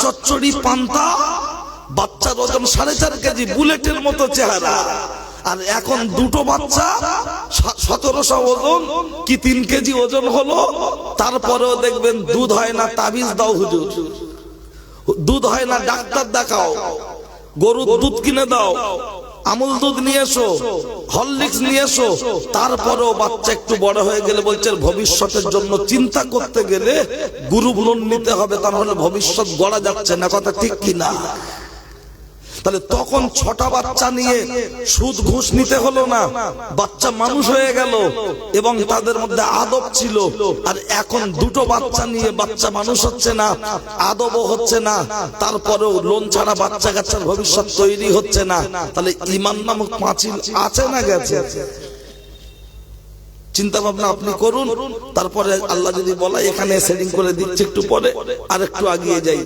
চচ্চড়ি পান্তা, বাচ্চার ওজন 4.5 কেজি, বুলেটের মতো চেহারা। আর এখন দুটো বাচ্চা 1700 ওজন কি 3 কেজি ওজন হলো, তারপরেও দেখবেন দুধ হয় না, তাবিজ দাও হুজুর, দুধ হয় না, ডাক্তার দেখাও, গরুর দুধ কিনে দাও, আমুল দুধ নিয়ে এসো, হরলিক্স নিয়ে এসো। তারপরেও বাচ্চা একটু বড় হয়ে গেলে বলছে ভবিষ্যতের জন্য চিন্তা করতে গেলে গ্রুপ লোন নিতে হবে, তাহলে ভবিষ্যৎ গড়া যাচ্ছে না। কথা ঠিক কিনা? তাহলে তখন 6টা বাচ্চা নিয়ে সুদ ঘুষ নিতে হলো না, বাচ্চা মানুষ হয়ে গেল এবং তাদের মধ্যে আদব ছিল। আর এখন দুটো বাচ্চা নিয়ে বাচ্চা মানুষ হচ্ছে না, আদবও হচ্ছে না, তারপরেও লোন ছাড়া বাচ্চা কাচ্চার ভবিষ্যৎ তৈরি হচ্ছে না। তাহলে ঈমান নামক পাঁচিল আছে না গেছে? চিন্তা ভাবনা আপনি করুন। তারপরে আল্লাহ যদি বলে এখানে সেটিং করে দিচ্ছে, একটু পরে আর একটু আগিয়ে যাই,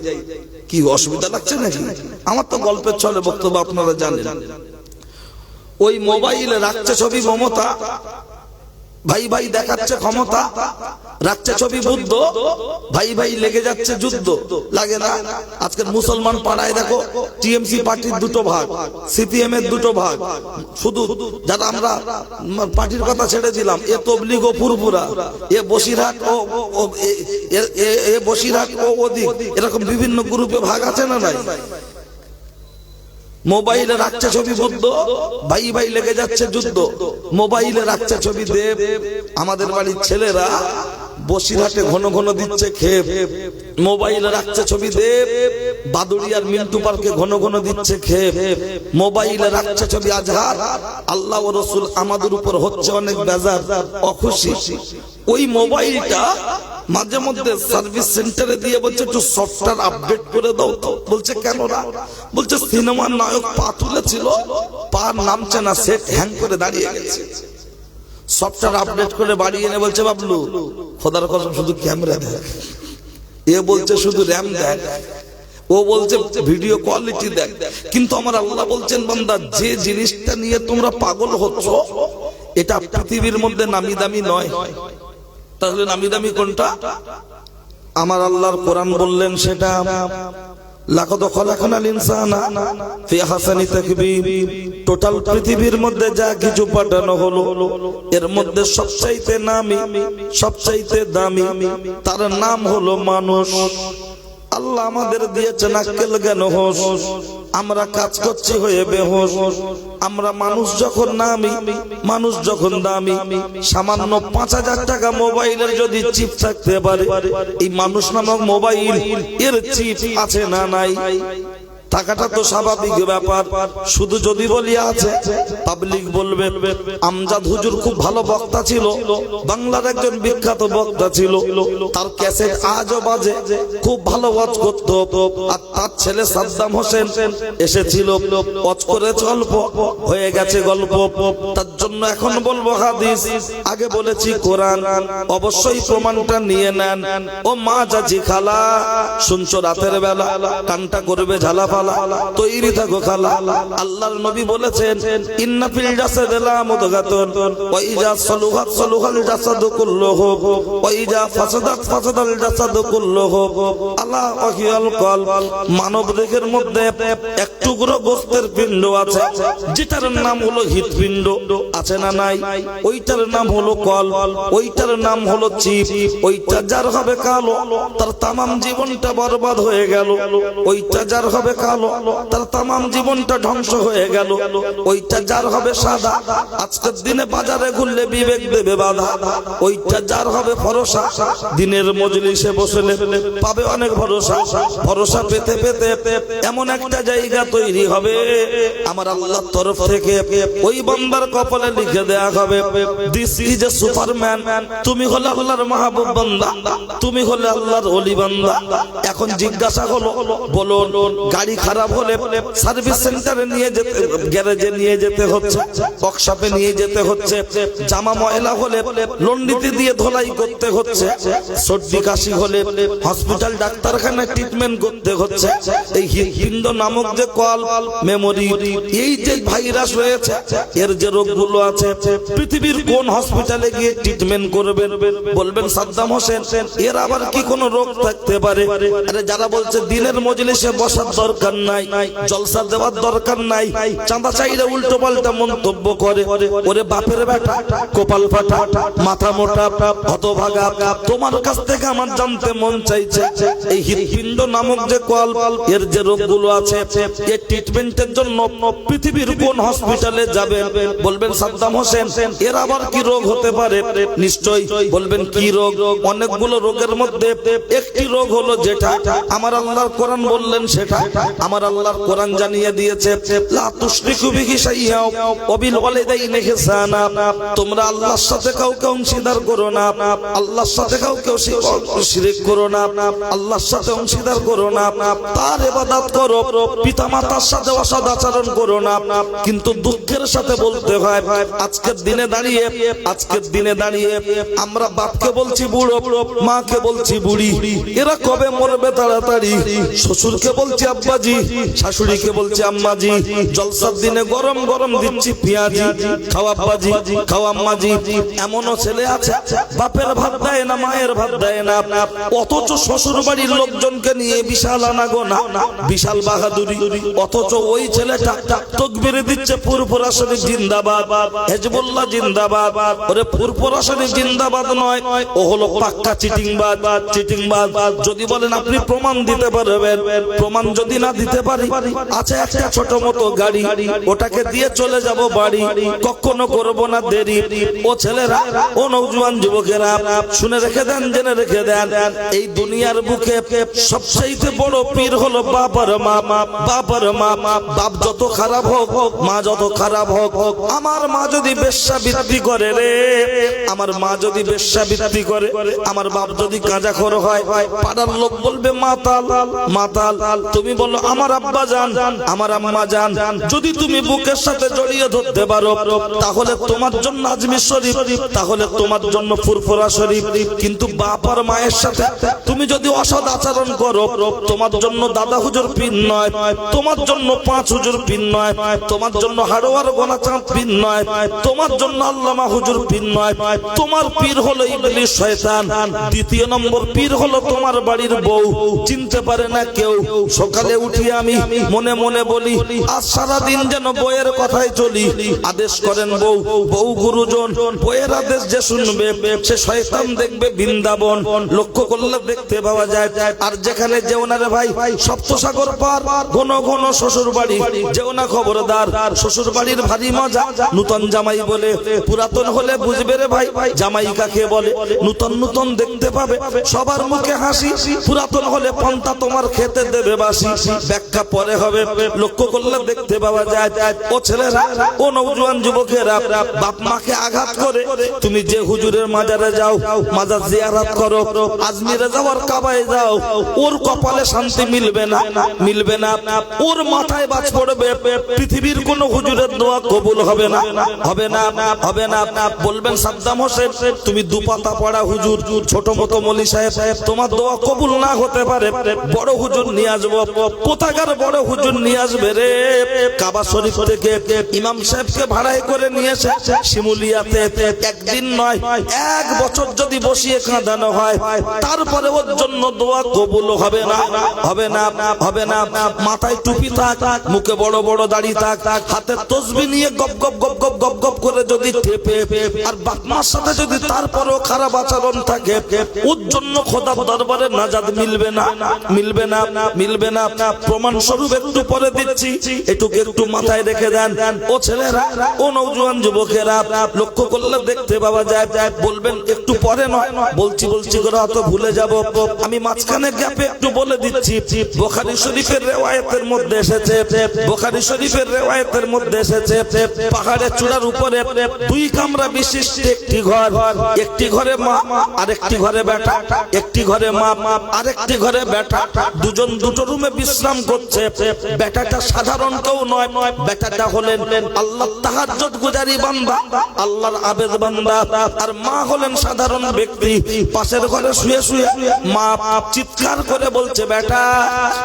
কি অসুবিধা লাগছে নাকি? আমার তো গল্পের ছলে বক্তব্য, আপনারা জানেন। ওই মোবাইলে রাখছে ছবি মমতা, ভাই ভাই দেখাচ্ছে ক্ষমতা, রাখছে ছবি বুদ্ধ, ভাই ভাই লেগে যাচ্ছে যুদ্ধ। লাগে না? আজকের মুসলমান পাড়ায় দেখো টিএমসি পার্টির দুটো ভাগ, সিপিএম এর দুটো ভাগ। শুধু যারা আমরা পার্টির কথা ছেড়ে দিলাম, এ তবলিগ ও ফুরফুরা, এ বসিরহাট ও এ বসিরহাট ও ওদিক, এরকম বিভিন্ন গ্রুপে ভাগ আছে না নাই? মোবাইলে রাখছে ছবি বুদ্ধ, ভাই ভাই লেগে যাচ্ছে যুদ্ধ। মোবাইলে রাখছে ছবি দেব, আমাদের বাড়ির ছেলেরা বসিরহাটে ঘন ঘন দিচ্ছে খেপ। মোবাইলে রাখছে ছবি দেব, বাদুড়িয়ার মিন্টু পার্কে ঘন ঘন দিচ্ছে খেপ। মোবাইলে রাখছে ছবি আজহার, আল্লাহ ও রসুল আমাদের উপর হচ্ছে অনেক বেজার, অখুশি। ওই মোবাইলটা মাঝে মধ্যে সার্ভিস সেন্টারে দিয়ে বলছে একটু সফটওয়্যার আপডেট করে দাও তো। বলছে কেন না? বলছে সিনেমার নায়ক পা তুলেছিল, পা নামছে না, সেট হ্যাং করে দাঁড়িয়ে গেছে। সফটওয়্যার আপডেট করে বাড়ি এনে বলছে বাবলু খোদার কসম শুধু ক্যামেরা দেখ, এ বলছে শুধু র্যাম দেখ, ও বলছে ভিডিও কোয়ালিটি দেখ। কিন্তু আমার আল্লাহ বলছেন বান্দা, যে জিনিসটা নিয়ে তোমরা পাগল হচ্ছ এটা পৃথিবীর মধ্যে নামি দামি নয়। তাহলে নামি দামি কোনটা? আমার আল্লাহর কোরআন বললেন সেটা। লাকাদ খালাকনাল ইনসানা ফি আহসানি তাকবীর। টোটাল পৃথিবীর মধ্যে যা কিছু পাঠানো হলো এর মধ্যে সবচাইতে নামি, সবচাইতে দামি, তার নাম হলো মানুষ। আল্লাহ আমাদের দিয়েছেন আক্কেল জ্ঞান হোশ, আমরা কাজ করছি হয়ে বেহোশ। আমরা মানুষ যখন নামি, মানুষ যখন দামি, সামান্য 5000 টাকা মোবাইলের যদি চিপ থাকতে পারে, এই মানুষ নামক মোবাইল এর চিপ আছে না নাই? টাকাটা তো স্বাভাবিক ব্যাপার। শুধু যদি বলি আছে, পাবলিক বলবে আমজাদ হুজুর খুব ভালো বক্তা ছিল, বাংলার একজন বিখ্যাত বক্তা ছিল, তার ক্যাসেট আজও বাজে, খুব ভালো ওয়াজ করত। আর তার ছেলে সাদ্দাম হোসেন এসেছিল, ওয়াজ করেছে অল্প, হয়ে গেছে গল্প। তার জন্য এখন বলবো হাদিস, আগে বলেছি কোরআন। অবশ্যই প্রমাণটা নিয়ে নেন। ও মা চাচি খালা, শুনছো রাতের বেলা কানটা করবে ঝালাফালা, তৈরি থাকো খালা। আল্লাহর নবী বলেছেন ইন্না ফিল জাসাদি লামুদগাতুন ওয়া ইজা সালুহাত সালুহাল জাসাদু কুল্লুহু ওয়া ইজা ফাসাদাত ফাসাদাল জাসাদু কুল্লুহু। আল্লাহ ওয়াহিয়াল কলব, মানব দেহের মধ্যে এক টুকরো গোশতের পিণ্ড আছে, যেটার নাম হলো হৃৎপিণ্ড, আছে না নাই? ওইটার নাম হলো কলব, ওইটার নাম হলো চিপ। ওইটা যার হবে কালো, তার তামাম জীবনটা বরবাদ হয়ে গেল। ওইটা যার হবে কালো, তার তামাম জীবনটা ধ্বংস হয়ে গেল। ওইটা যার হবে সাদা, আজকের দিনে বাজারে ঘুরলে বিবেক দেবে বাধা। ওইটা যার হবে ফরসা, দিনের মজলিসে বসলে পাবে অনেক ভরসা। ভরসা পেতে পেতে এমন একটা জায়গা তৈরি হবে, আমার আল্লাহর তরফ থেকে ওই বান্দার কপালে লিখে দেয়া হবে দিস ইজ এ সুপারম্যান। তুমি হলে আল্লাহর মাহবুব বান্দা, তুমি হলে আল্লাহর ওলি বান্দা। এখন জিজ্ঞাসা হলো, বলো গাড়ি গাড়ি খারাপ হলে সার্ভিস সেন্টারে নিয়ে যেতে, গ্যারেজে নিয়ে যেতে হচ্ছে, ওয়ার্কশপে নিয়ে যেতে হচ্ছে। জামা ময়লা হলে লন্ডিতে দিয়ে ধোলাই করতে হচ্ছে। সর্দি কাশি হলে হসপিটাল ডাক্তারখানায় ট্রিটমেন্ট করতে হচ্ছে। এই হৃদপিণ্ড নামক যে কল মেমোরি, এই যে ভাইরাস রয়েছে, এর যে রোগগুলো আছে, পৃথিবীর কোন হসপিটালে গিয়ে ট্রিটমেন্ট করবেন? বলবেন সাদ্দাম হোসেন, এর আবার কি কোনো রোগ থাকতে পারে? আরে যারা বলছে দিনের মজলিসে বসার দরকার নাই, জলসা দেওয়ার দরকার নাই, চাঁদা চাইলে উল্টো পাল্টা মন্তব্য করে, ওরে বাপের বেটা, কপাল ফাটা, মাথা মোটা, হতভাগা, তোমার কাছ থেকে আমার জানতে মন চাইছে এই হৃদপিণ্ড নামক যে কল, এর যে রোগগুলো আছে, এর ট্রিটমেন্টের জন্য পৃথিবীর কোন হসপিটালে যাবে? বলবেন সাদ্দাম হোসেন, এর আবার কি রোগ হতে পারে? নিশ্চয়ই বলবেন কি রোগ? অনেকগুলো রোগের মধ্যে একটি রোগ হলো যেটা আমার আল্লাহর কোরআন বললেন, সেটা আমার আল্লাহর কোরআন জানিয়ে দিয়েছে, লা তুশরিকু বিহি শাইআ ওয়া বিল ওয়ালিদাইনি ইহসানা। তোমরা আল্লাহর সাথে কাউকে অংশীদার করো না, আল্লাহর সাথে কাউকে শিরক করো না, আল্লাহর সাথে অংশীদার করো না, তার ইবাদত করো, পিতামাতার সাথে অসদাচরণ করো না। কিন্তু দুঃখের সাথে বলতে হয়, আজকের দিনে দাঁড়িয়ে আমরা বাপকে বলছি বুড়ো, মাকে বলছি বুড়ি, এরা কবে মরবে তাড়াতাড়ি। শ্বশুরকে বলছি আব্বাজি, শাশুড়িকে বলছি আম্মাজি, জলসার দিনে গরম গরম দিচ্ছি পেঁয়াজি, খাওয়া আব্বাজি, খাওয়া আম্মাজি। এমনও ছেলে আছে বাপের ভাত দেয় না, মায়ের ভাত দেয় না, অথচ শ্বশুর বাড়ির লোকজনকে নিয়ে বিশাল আনাগোনা, বিশাল বাহাদুরি। অথচ ওই ছেলেটা তাকবীর দিচ্ছে ফুরফুরা শরীফ জিন্দাবাদ, হিজবুল্লাহ জিন্দাবাদ। ওরে ফুরফুরা শরীফ জিন্দাবাদ নয়, ও হলো পাক্কা চিটিংবাজ। যদি বলেন আপনি প্রমাণ দিতে পারবেন, প্রমাণ যদি না দিতে পারি, আছে একটা ছোট মতো গাড়ি, ওটাকে দিয়ে চলে যাব বাড়ি, কখনো করব না দেরি। ও ছেলেরা, ও নওজোয়ান যুবকেরা, শুনে রেখে দেন, জেনে রেখে দেন, এই দুনিয়ার বুকে সবচেয়ে বড় পীর হলো বাবার মা। বাবার মা, বাপ যত খারাপ হোক, মা যত খারাপ হোক, আমার মা যদি বেশ্যাবৃত্তি করে রে, আমার মা যদি বেশ্যাবৃত্তি করে, আমার বাপ যদি গাঁজাখোর হয়, পাড়ার লোক বলবে মাতাল, মাতাল। তুমি বলো আমার আব্বা জান, আমার আম্মা জান, যদি তুমি বুকের সাথে জড়িয়ে ধরতে পারো, তাহলে তোমার জন্য আজমির শরীফ, তাহলে তোমার জন্য ফুরফুরা শরীফ। কিন্তু বাপ আর মায়ের সাথে তুমি যদি অসৎ আচরণ করো, তোমার জন্য দাদা হুজুর পীর নয়, তোমার জন্য পাঁচ হুজুর পীর নয়, তোমার জন্য হাড়োয়ার গোনাচাঁদ পীর নয়, তোমার জন্য আল্লামা হুজুর পীর নয়, তোমার পীর হলো ইবলিস শয়তান। দ্বিতীয় নম্বর পীর হলো তোমার বাড়ির বউ, চিনতে পারে না কেউ। সকালে উঠি আমি মনে মনে বলি, আজ সারাদিন যেন বউয়ের কথাই চলি। আদেশ করেন বউ, বউ গুরুজন, বউয়ের আদেশ যে শুনবে সে শয়তান দেখবে বৃন্দাবন। লক্ষ্য করলে দেখতে পাওয়া যায়। আর যেখানে যেও না রে ভাই, সপ্তসাগর পার, ঘন ঘন শ্বশুর বাড়ি, যেও না খবরদার, শ্বশুর বাড়ির ভারী মজা। নূতন জামাই বলে, পুরাতন হলে বুঝবে রে ভাই জামাই কাকে বলে। নূতন নূতন দেখতে পাবে, সবার মুখে হাসি, পুরাতন হলে পন্থা তোমার খেতে দেবে বাসি। ব্যাখ্যা পরে হবে, লক্ষ্য করলে দেখতে পাওয়া যায়। ও ছেলেরা, ও নওজোয়ান যুবকেরা, বাপ মাকে আঘাত করে তুমি যে হুজুরের মাজারে যাও, মাজার জিয়ারত করো, আজমিরে যাওয়ার কাবায় যাও, ওর কপালে শান্তি মিলবে না, মিলবে না। ওর মাথায় বাজ পড়বে, পৃথিবীর কোন হুজুরের দোয়া কবুল হবে না, হবে না, হবে না। বলবেন সাদ্দাম হোসেন, তুমি দুপাতা পড়া হুজুর, ছোট মতো মলি সাহেব, তোমার দোয়া কবুল না হতে পারে, বড় হুজুর নিয়ে আসবো। কোথাকার বড় হুজুর নিয়ে আসবে রে? কাবা শরীফ থেকে ইমাম সাহেবকে ভাড়ায় করে নিয়ে এসে শিমুলিয়াতে একদিন নয় 1 বছর যদি বসিয়ে কাঁদানো হয়, তারপরে ওর জন্য দোয়া কবুল হবে না, হবে না, হবে না। মাথায় টুপি থাক, মুখে বড় বড় দাড়ি থাক, হাতে তসবিহ নিয়ে গপ গপ গপ গপ গপ গপ করে যদি টেপে, আর বাপ মার সাথে যদি তারপরেও খারাপ আচরণ থাকে, ওর জন্য খোদার দরবারে নাজাত মিলবে না, মিলবে না, মিলবে না। প্রমাণ স্বরূপ একটু পরে দিচ্ছি, একটু মাথায় রেখে দেন। ও ছেলেরা, ও নওজোয়ান যুবকেরা, লক্ষ্য করলে দেখতে পাওয়া যায়। বলবেন একটু পরে নয়, বলছি করে হয়তো ভুলে যাব। আমি মাঝখানে গ্যাপে একটু বলে দিচ্ছি। বুখারী শরীফের রিওয়ায়াতের মধ্যে এসেছে, বুখারী শরীফের রিওয়ায়াতের মধ্যে এসেছে, পাহাড়ের চূড়ার উপরে 2 কামরা বিশিষ্ট একটি ঘর, একটি ঘরে মা, আরেকটি ঘরে বেটা, একটি ঘরে মা, আরেকটি ঘরে বেটা, দুজন দুটো রুমে বিশ্রাম বিশ্রাম করছে। বেটাটা সাধারণ কেউ নয়, বেটাটা হলেন আল্লাহর তাহাজ্জুদ গুজারি বান্দা, আল্লাহর আবেদ বান্দা। আর মা হলেন সাধারণ ব্যক্তি, পাশের ঘরে শুয়ে শুয়ে মা চিৎকার করে বলছে, বেটা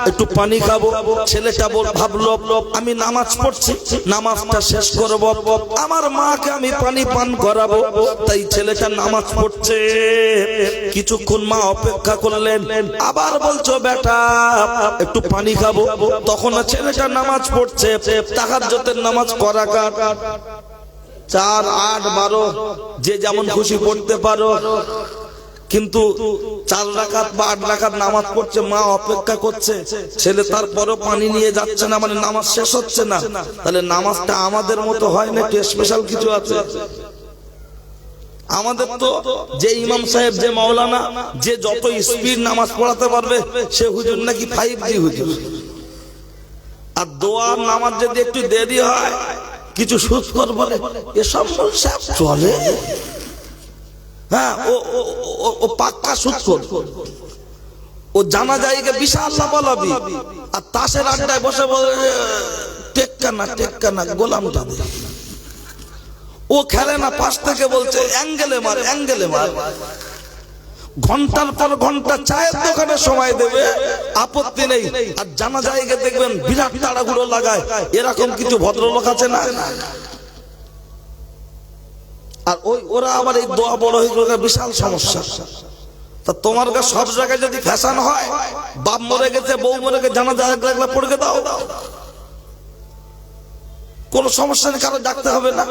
একটু পানি খাবো। ছেলেটা ভাবলো আমি নামাজ পড়ছি, নামাজটা শেষ করব, আমার মাকে আমি পানি পান করাবো। তাই ছেলেটা নামাজ পড়ছে। কিছুক্ষণ মা অপেক্ষা করলেন, আবার বলছো বেটা একটু পানি খাবো। তখন ছেলেটা নামাজ পড়ছে, তাহাজ্জুদের নামাজ করাকাত 4, 8, 12 যে যেমন খুশি পড়তে পারো। কিন্তু 4 রাকাত বা 8 রাকাত নামাজ পড়ছে, মা অপেক্ষা করছে, ছেলে তারপরও পানি নিয়ে যাচ্ছে না, মানে নামাজ শেষ হচ্ছে না। তাহলে নামাজটা আমাদের মতো হয় না, স্পেশাল কিছু আছে? আমাদের তো যে ইমাম সাহেব, যে মাওলানা, যে যত স্পিড নামাজ পড়াতে পারবে সে হুজুর নাকি 5G হুজুর। আর দোয়ার নামাজ যদি একটু দেরি হয়, কিছু সুৎখর বলে এসব সব চলে। হ্যাঁ, ও পাক্কা সুৎখর। ও জানা জায়গা বিশাল লাফালাফি, আর তাসের আড্ডায় বসে বলে টেক্কা না গোলামটা দে। ও খেলে না, পাশ থেকে বলছে অ্যাঙ্গেলে মার, অ্যাঙ্গেলে মার। ঘন্টার পর ঘন্টা চায়ের দোকানে সময় দেবে, আপত্তি নেই। আর জানা জায়গা দেখবেন বিরাট তাড়াহুড়ো লাগায়। এরকম কিছু ভদ্রলোক আছে না? আর ওরা আবার এই দোয়া বড় হয়ে গেলে বিশাল সমস্যা। তা তোমার কাছে সব জায়গায় যদি ফ্যাশন হয়, বাপ মরে গেছে, বউ মরে গেছে, জানা জায়গা পড়ে দাও, কোন সমস্যা নেই, কারো ডাকতে হবে না।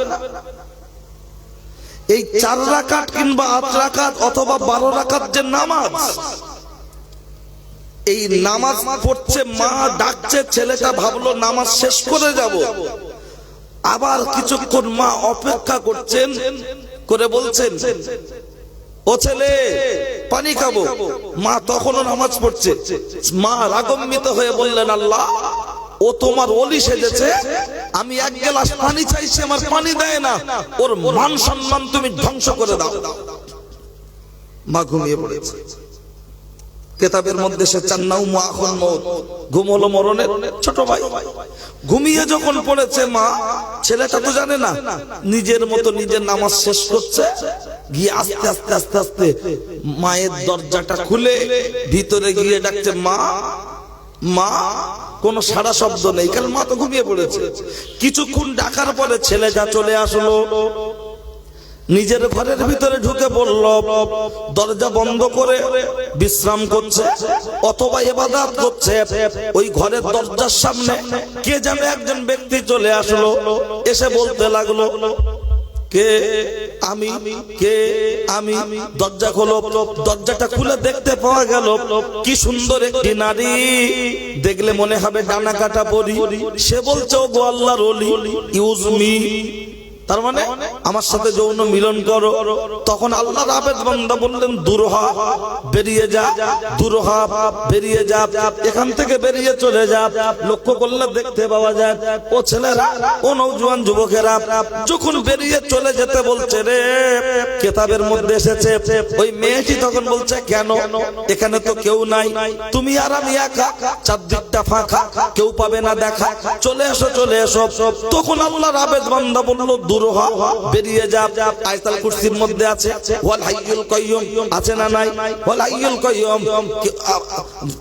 এই 4 রাকাত কিংবা 8 রাকাত অথবা 12 রাকাত যে নামাজ, এই নামাজ পড়ছে, মা ডাকছে, ছেলেটা ভাবলো নামাজ শেষ করে যাব। আবার কিছুক্ষণ মা অপেক্ষা করছেন, করে বলছেন ও ছেলে পানি খাবো। মা তখনও নামাজ পড়ছে। মা রাগান্বিত হয়ে বললেন, আল্লাহ ও তোমার ওলি সেজেছে, আমি 1 গ্লাস পানি চাইছি, আমার পানি দেয় না, ওর মান সম্মান তুমি ধ্বংস করে দাও। মা ঘুমিয়ে পড়েছে। কিতাবের মধ্যে সে চান্নাউ মুআখুল মউত, ঘুম হলো মরণের ছোট ভাই। ঘুমিয়ে যখন পড়েছে মা, ছেলেটা তো জানে না, নিজের মতো নিজের নামাজ শেষ করছে। গিয়ে আস্তে আস্তে আস্তে আস্তে মায়ের দরজাটা খুলে ভিতরে গিয়ে ডাকছে, মা মা। কোনো সাড়া শব্দ নেই, কারণ মা তো ঘুমিয়ে পড়েছে। কিছুক্ষণ ডাকার পরে ছেলেটা চলে আসলো, নিজের ঘরের ভিতরে ঢুকে পড়ল, দরজা বন্ধ করে বিশ্রাম করছে অথবা ইবাদত করছে। ওই ঘরের দরজার সামনে কে যেন একজন ব্যক্তি চলে আসলো, এসে বলতে লাগলো, কে? আমি। কে? আমি। দরজা খোলো। দরজাটা খুলে দেখতে পাওয়া গেল কি সুন্দর একটি নারী, দেখলে মনে হবে ডানা কাটা পরি। সে বলছে, ও গো আল্লাহর ওলি, ইউজ মি, তার মানে আমার সাথে যৌন মিলন করো। তখন আল্লাহর আবেদ বান্দা বললেন, দূর হ, বেরিয়ে যা, দূর হ, বেরিয়ে যা, এখান থেকে বেরিয়ে চলে যা। লক্ষ্য করলে দেখতে পাওয়া যায় ও ছেলেরা, ও নওজোয়ান যুবকেরা যখন বেরিয়ে চলে যেতে বলছে, রে কিতাবের মধ্যে এসেছে, ওই মেয়েটি তখন বলছে, কেন? এখানে তো কেউ নাই, তুমি আর আমি একা, চারদিকটা ফাঁকা, কেউ পাবে না দেখা, চলে এসো, চলে এসো। তখন আল্লাহর আবেদ বান্দা বলল, বেরিয়ে যা। আয়াতুল কুরসির মধ্যে আছে, ওয়াল হাইয়ুল কাইয়ুম, আছে না নাই? ওয়াল হাইয়ুল কাইয়ুম,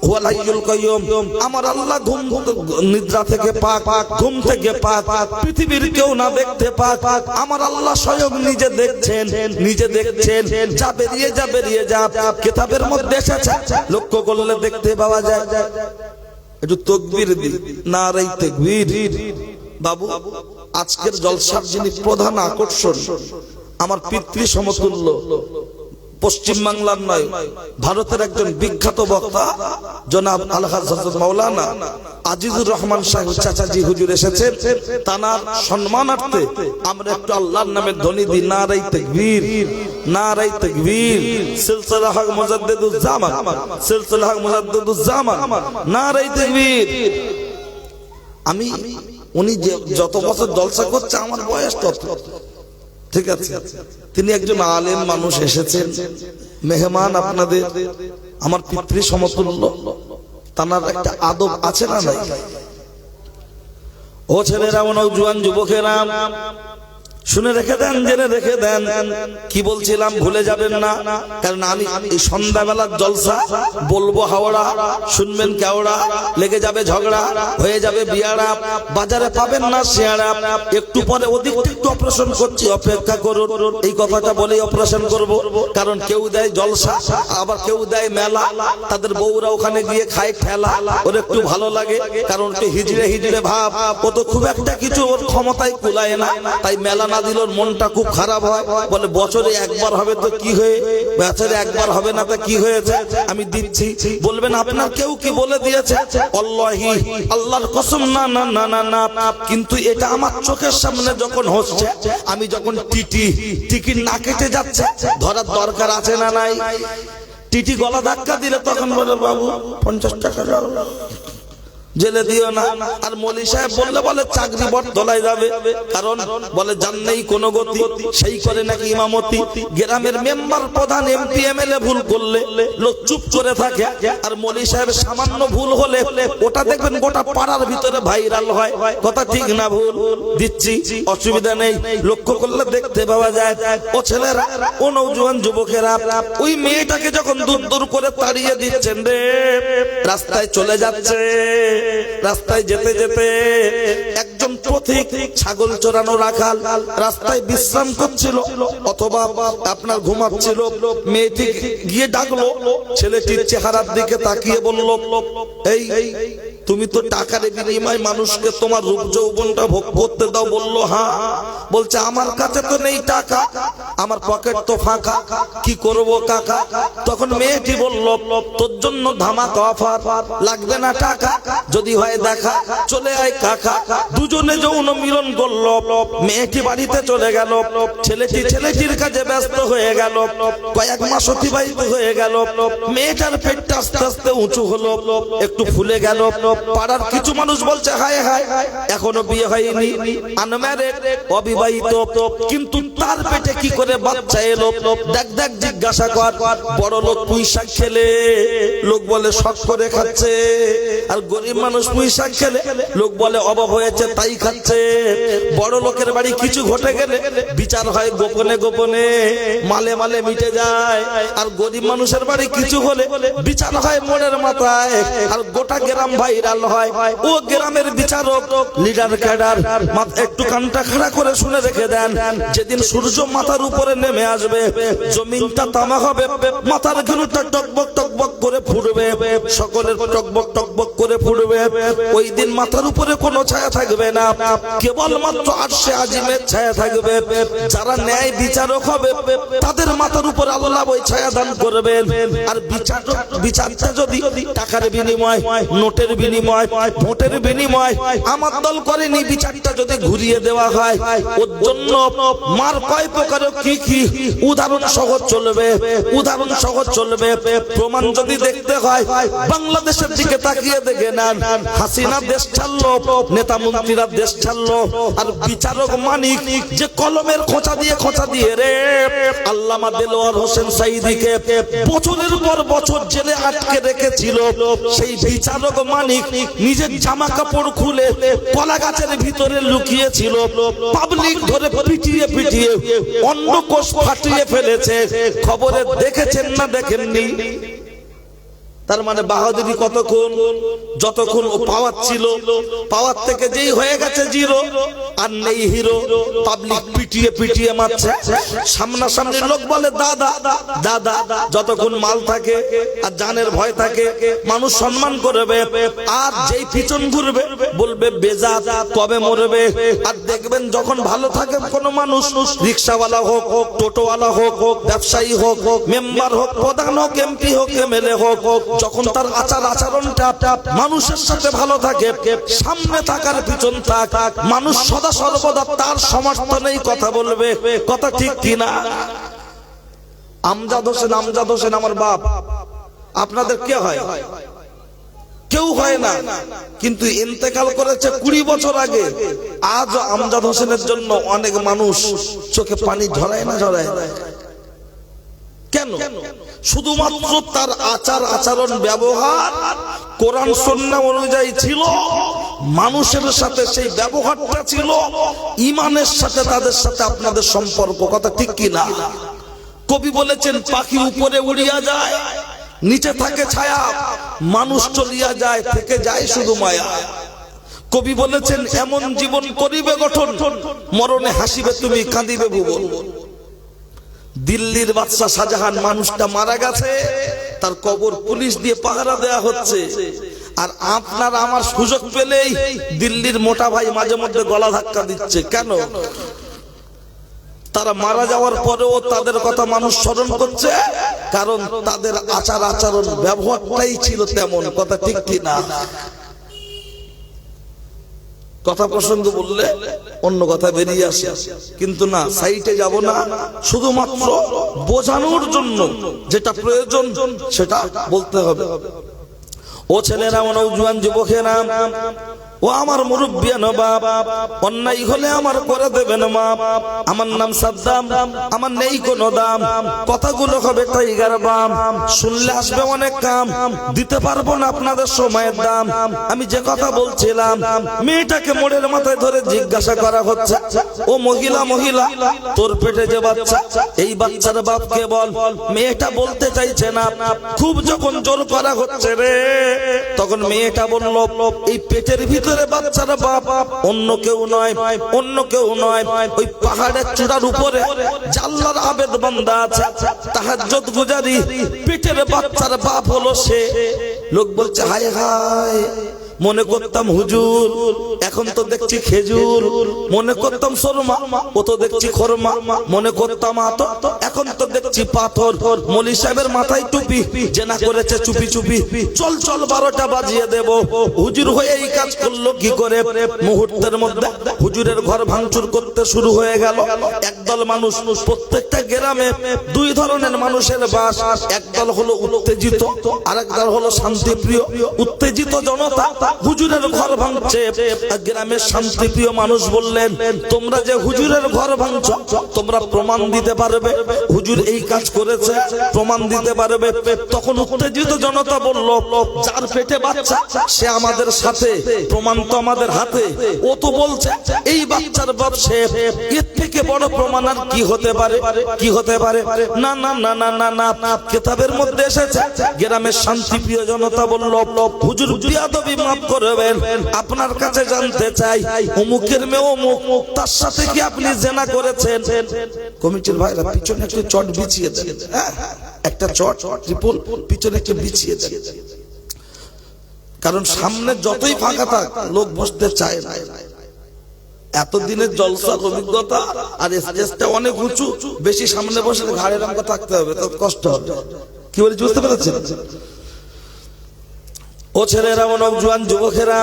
ওয়াল হাইয়ুল কাইয়ুম, আমার আল্লাহ ঘুম নিদ্রা থেকে পাক, ঘুম থেকে পাক, পৃথিবীর কেউ না দেখতে পাক, আমার আল্লাহ স্বয়ং নিজে দেখছেন, নিজে দেখছেন। যা বেরিয়ে যা, বেরিয়ে যা। কিতাবের মধ্যে এসেছে, লক্ষ্য করলে দেখতে পাওয়া যায়। একটু তাকবীর দি, নারে তাকবীর। বাবু, আজকের জলসার যিনি প্রধান আকর্ষণ, আমার পিতৃ সমতুল্য, পশ্চিম বাংলার নয়, ভারতের একজন বিখ্যাত বক্তা জনাব আলহাজ হযরত মাওলানা আজিজুর রহমান সাহেব চাচাজি হুজুর এসেছেন। তার সম্মানার্থে আমরা একটু আল্লাহর নামে ধ্বনি দিই, নারে তাকবীর, নারে তাকবীর। সিলসিলা হক মুজাদ্দিদুজ জামান, সিলসিলা হক মুজাদ্দিদুজ জামান, নারে তাকবীর। আমি উনি যত বছর জলসা করছে, আমার বয়স তত, ঠিক আছে? তিনি একজন আলেম মানুষ, এসেছেন মেহমান আপনাদের, আমার পিতৃ সমতুল্য। তার একটা আদব আছে না নাই? ও ছেলেরা, ও নওজোয়ান যুবকেরা, শুনে রেখে দেন, জেনে রেখে দেন। কি বলছিলাম ভুলে যাবেন না, কারণ আমি এই সন্ধ্যাবেলার জলসা বলবো হাওড়া, শুনবেন কেওড়া, লেগে যাবে ঝগড়া, হয়ে যাবে বিয়াড়া, বাজারে পাবেন না শেয়াড়া। একটু পরে ওদিক একটু অপারেশন করছি, অপেক্ষা করুন। এই কথাটা বলেই অপারেশন করব, কারণ কেউ দেয় জলসা, আবার কেউ দেয় মেলা, তাদের বউরা ওখানে গিয়ে খায় ঠেলা, ওর একটু ভালো লাগে, কারণ একটু হিজড়ে হিজড়ে ভাব, ও তো খুব একটা কিছু ওর ক্ষমতায় কুলায় না, তাই মেলা না দিল মনটা খুব খারাপ হয়। বলে বছরে একবার হবে তো কি হয়ে, বছরে একবার হবে না তো কি হয়েছে, আমি দিচ্ছি। বলবেন আপনার কেউ কি বলে দিয়েছে? আল্লাহি, আল্লাহর কসম, না না না না না। কিন্তু এটা আমার চোখের সামনে যখন হচ্ছে, আমি যখন টিকিট না কেটে যাচ্ছে, ধরার দরকার আছে না নাই? টিটি গলা ধাক্কা দিলে তখন বলে বাবু 50 টাকা জেলে দিও না। আর মৌলী সাহেব বললে বলে চাকরি বটতলায় যাবে, কারণ বলে জাননেই কোনো গতি, সেই করে নাকি ইমামতি। গ্রামের মেম্বার, প্রধান, এমপি, এমএলএ ভুল করলে লোক চুপ করে থাকে, আর মৌলী সাহেব সামান্য ভুল হলে ওটা দেখবেন গোটা পাড়ার ভিতরে ভাইরাল হয়। কথা ঠিক না ভুল? দিচ্ছি, অসুবিধা নেই, লক্ষ্য করলে দেখতে পাওয়া যায়। ও ছেলেরা, ও নওজোয়ান যুবকেরা, ওই মেয়েটাকে যখন দূর দূর করে তাড়িয়ে দিচ্ছেন রে, রাস্তায় চলে যাচ্ছে, রাস্তায় যেতে যেতে একজন পথিক, ছাগল চড়ানো রাখাল, রাস্তায় বিশ্রাম করছিল অথবা আপনার ঘুমাচ্ছিল। মেয়েটি গিয়ে ডাকলো, ছেলেটির চেহারার দিকে তাকিয়ে বলল, এই তুমি তো টাকার বিনিময়ে মানুষকে তোমার রূপ যৌবনটা ভোগ করতে দাও। বললো হ্যাঁ। বলছে আমার কাছে তো নেই টাকা, আমার পকেট তো ফাঁকা, কি করব কাকা? তখন মেয়েটি বলল, তোর জন্য ধামাকা অফার, লাগবে না টাকা, যদি হয় দেখা, চলে আয় কাকা। দুজনে যৌন মিলন করলো, মেয়েটি বাড়িতে চলে গেল, ছেলেটির কাজে ব্যস্ত হয়ে গেল। কয়েক মাস অতিবাহিত হয়ে গেল, মেয়েটার পেটটা আস্তে আস্তে উঁচু হলো, একটু ফুলে গেল। পাড়ার কিছু মানুষ বলছে হায় হায়, এখনো বিয়ে হয়নি, আনম্যারেড, অবিবাহিত, কিন্তু তার পেটে কি করে বাচ্চা এলো? দেখ দেখ, জিজ্ঞাসা কর। বড় লোক পুঁই শাক খেলে লোক বলে শখ করে খাচ্ছে, আর গরিব মানুষ পুঁই শাক খেলে লোক বলে অভাব হয়েছে তাই খাচ্ছে। বড় লোকের বাড়ি কিছু ঘটে গেলে বিচার হয় গোপনে গোপনে, মালে মালে মিটে যায়, আর গরিব মানুষের বাড়ি কিছু হলে বিচার হয় মনের মাথায়, আর গোটা গ্রাম ভাইরাল হয়। ও গ্রামের বিচারক, লিডার, ক্যাডার, একটু কানটা খাড়া করে শুনে রেখে দেন, যেদিন সূর্য মাথার উপরে নেমে আসবে, জমিনটা তামা হবে, মাথার ঘিলুটা টকবক টকবক করে ফুটবে, সকলের টকবক টকবক করে ফুটবে। ওই দিন মাথার উপরে কোনো ছায়া থাকবে না, কেবলমাত্র আরশে আজিমের ছায়া থাকবে। যারা ন্যায় বিচারক হবে, তাদের মাথার উপর আল্লাহ ওই ছায়া দান করবেন। আর বিচারটা যদি টাকার বিনিময়, নোটের বিনিময়, ভোটের বিনিময় আমার দল করেনি, বিচারটা যদি ঘুরিয়ে দেওয়া হয়, ওর জন্য মার কয় প্রকার কি কি উদাহরণ সহ চলবে, উদাহরণ সহ চলবে। প্রমাণ যদি দেখতে হয়, বাংলাদেশের দিকে তাকিয়ে দেখে নেন, হাসিনা দেশ ছাড়লো, নেতা মন্ত্রীরা দেশ ছাড়লো, আর বিচারক মানিক যে কলমের খোঁচা দিয়ে রে আল্লামা দেলোয়ার হোসেন সাঈদীকে বছরের পর বছর জেলে আটকে রেখেছিল, সেই বিচারক মানিক নিজের জামা কাপড় খুলে কলা গাছের ভিতরে লুকিয়েছিল, পাবলিক ধরে পিটিয়ে পিটিয়ে অন্নকোষ ফাটিয়ে ফেলেছে। খবরে দেখেছেন না দেখেননি? তার মানে বাহাদুরি কতক্ষণ? যতক্ষণ ও পাওয়ার ছিল, পাওয়ার থেকে যেই হয়ে গেছে জিরো, আর নেই হিরো, পাবলিক পিটিয়ে পিটিয়ে মারছে। সামনাসামনি লোক বলে দাদা দাদা, যতক্ষণ মাল থাকে আর জানের ভয় থাকে মানুষ সম্মান করবে, আর যেই পিছন ঘুরবে বলবে বেজাত, কবে মরবে। আর দেখবেন যখন ভালো থাকে কোনো মানুষ, রিক্সাওয়ালা হোক, টোটোওয়ালা হোক, ব্যবসায়ী হোক, মেম্বার হোক, প্রধান হোক, এমপি হোক, এমএলএ হোক, যখন তার আচরণটা মানুষের সাথে ভালো থাকে, সামনে থাকার পিছন থাক, মানুষ সদা সর্বদা তার সমর্থনেই কথা বলবে। কথা ঠিক কিনা? আমজাদ হোসেন আমার বাপ, আপনাদের কে হয়? কেউ হয় না, কিন্তু ইন্তেকাল করেছে 20 বছর আগে। আজ আমজাদ হোসেনের জন্য অনেক মানুষ চোখে পানি ঝরায় না ঝরায়? কেন? শুধুমাত্র তার আচার আচরণ ব্যবহার কোরআন সুন্নাহ অনুযায়ী ছিল, মানুষের সাথে সেই ব্যবহারটা ছিল ঈমানের সাথে, তাদের সাথে আপনাদের সম্পর্ক। কথা ঠিক কি না? কবি বলেছেন পাখি উপরে উড়িয়া যায়, নিচে থাকে ছায়া, মানুষ চলিয়া যায়, থেকে যায় শুধু মায়া। কবি বলেছেন এমন জীবন করিবে গঠন, মরণে হাসিবে তুমি, কাঁদিবে ভুবন। দিল্লির বাদশা শাহজাহান মানুষটা মারা গেছে, তার কবর পুলিশ দিয়ে পাহারা দেয়া হচ্ছে, আর আপনার আমার সুযোগ পেলেই দিল্লির মোটা ভাই মাঝে মধ্যে গলা ধাক্কা দিচ্ছে। কেন? তারা মারা যাওয়ার পরেও তাদের কথা মানুষ স্মরণ করছে, কারণ তাদের আচার আচরণ ব্যবহারটাই ছিল তেমন। কথা ঠিক কি না? কথা প্রসঙ্গ বললে অন্য কথা বেরিয়ে আসে, কিন্তু না, সাইটে যাব না, শুধুমাত্র বোঝানোর জন্য যেটা প্রয়োজন সেটা বলতে হবে। ও ছেলেরা, ও নওজোয়ান যুবকেরা, ও আমার মুরব্বিয়ান বাপ, অন্যায় হলে আমার করে দেবেন মাপ। আমার নাম সাদ্দাম, আমার নেই কোনো দাম, কথাগুলো হবে টাইগার বাম, শুনলে আসবে অনেক কাম, দিতে পারবো না আপনাদের সময়ের দাম। আমি যে কথা বলছিলাম, মেয়েটাকে মোড়ের মাথায় ধরে জিজ্ঞাসা করা হচ্ছে, ও মহিলা মহিলা, তোর পেটে যে বাচ্চা, এই বাচ্চার বাপকে বল। মেয়েটা বলতে চাইছে না, খুব যখন জোর করা হচ্ছে রে, তখন মেয়েটা বলল, এই পেটের ভিতরে বাচ্চার বাপ অন্য কেউ নয়, অন্য কেউ নয়, ওই পাহাড়ের চূড়ার উপরে আল্লাহর আবেদ বান্দা আছে, তাহাজ্জুদ গুজারি, পেটের বাচ্চার বাপ হলো সে। লোক বলছে হায় হায়, মনে করতাম হুজুর, এখন তো দেখছি খেজুর, মনে করতাম শর্মা, ও তো দেখছি খরমা, মনে করতাম আতো, এখন তো দেখছি পাথর। মলি সাহেবের মাথায় টুপি, জেনা করেছে চুপি চুপি, চল চল 12টা বাজিয়ে দেব। হুজুর হয়ে এই কাজ করলো কি করে? মুহূর্তের মধ্যে হুজুরের ঘর ভাঙচুর করতে শুরু হয়ে গেল। একদল মানুষ, প্রত্যেকটা গ্রামে দুই ধরনের মানুষের বাস, একদল হলো উত্তেজিত, আরেক দল হলো শান্তিপ্রিয়। উত্তেজিত জনতা হুজুরের ঘর ভাঙছে, গ্রামের শান্তিপ্রিয় মানুষ বললেন, তোমরা যে হুজুরের ঘর ভাঙছো, তোমরা প্রমাণ দিতে পারবে হুজুর এই কাজ করেছে? প্রমাণ দিতে পারবে? তখন উত্তেজিত জনতা বলল, যার পেটে বাচ্চা সে আমাদের সাথে, প্রমাণ তো আমাদের হাতে। ও তো বলছে এই বাচ্চার বাপ সে, এর থেকে বড় প্রমাণ আর কি হতে পারে? কি হতে পারে? না না না না না না, কিতাবের মধ্যে এসেছে। গ্রামের শান্তিপ্রিয় জনতা বলল, হুজুর বিয়াদবি মাফ করবেন, আপনার কাছে জানতে চাই, অমুকের মেয়ে অমুক, তার সাথে কি আপনি জেনা করেছেন? কমিটির ভাইরা পিছনে একটা চট বিছিয়ে দেন, একটা চট ট্রিপল পিছনে একটা বিছিয়ে দেন, কারণ সামনে যতই ফাঁকা থাক লোক বসতে চায় না। এতদিনের জলসার অভিজ্ঞতা আর স্টেজটা অনেক উঁচু, বেশি সামনে বসে ঘাড়ের অঙ্ক থাকতে হবে, তো কষ্ট হবে। কি বলি বুঝতে পেরেছেন? ও ছেলেরা, ও নওজোয়ান যুবকেরা,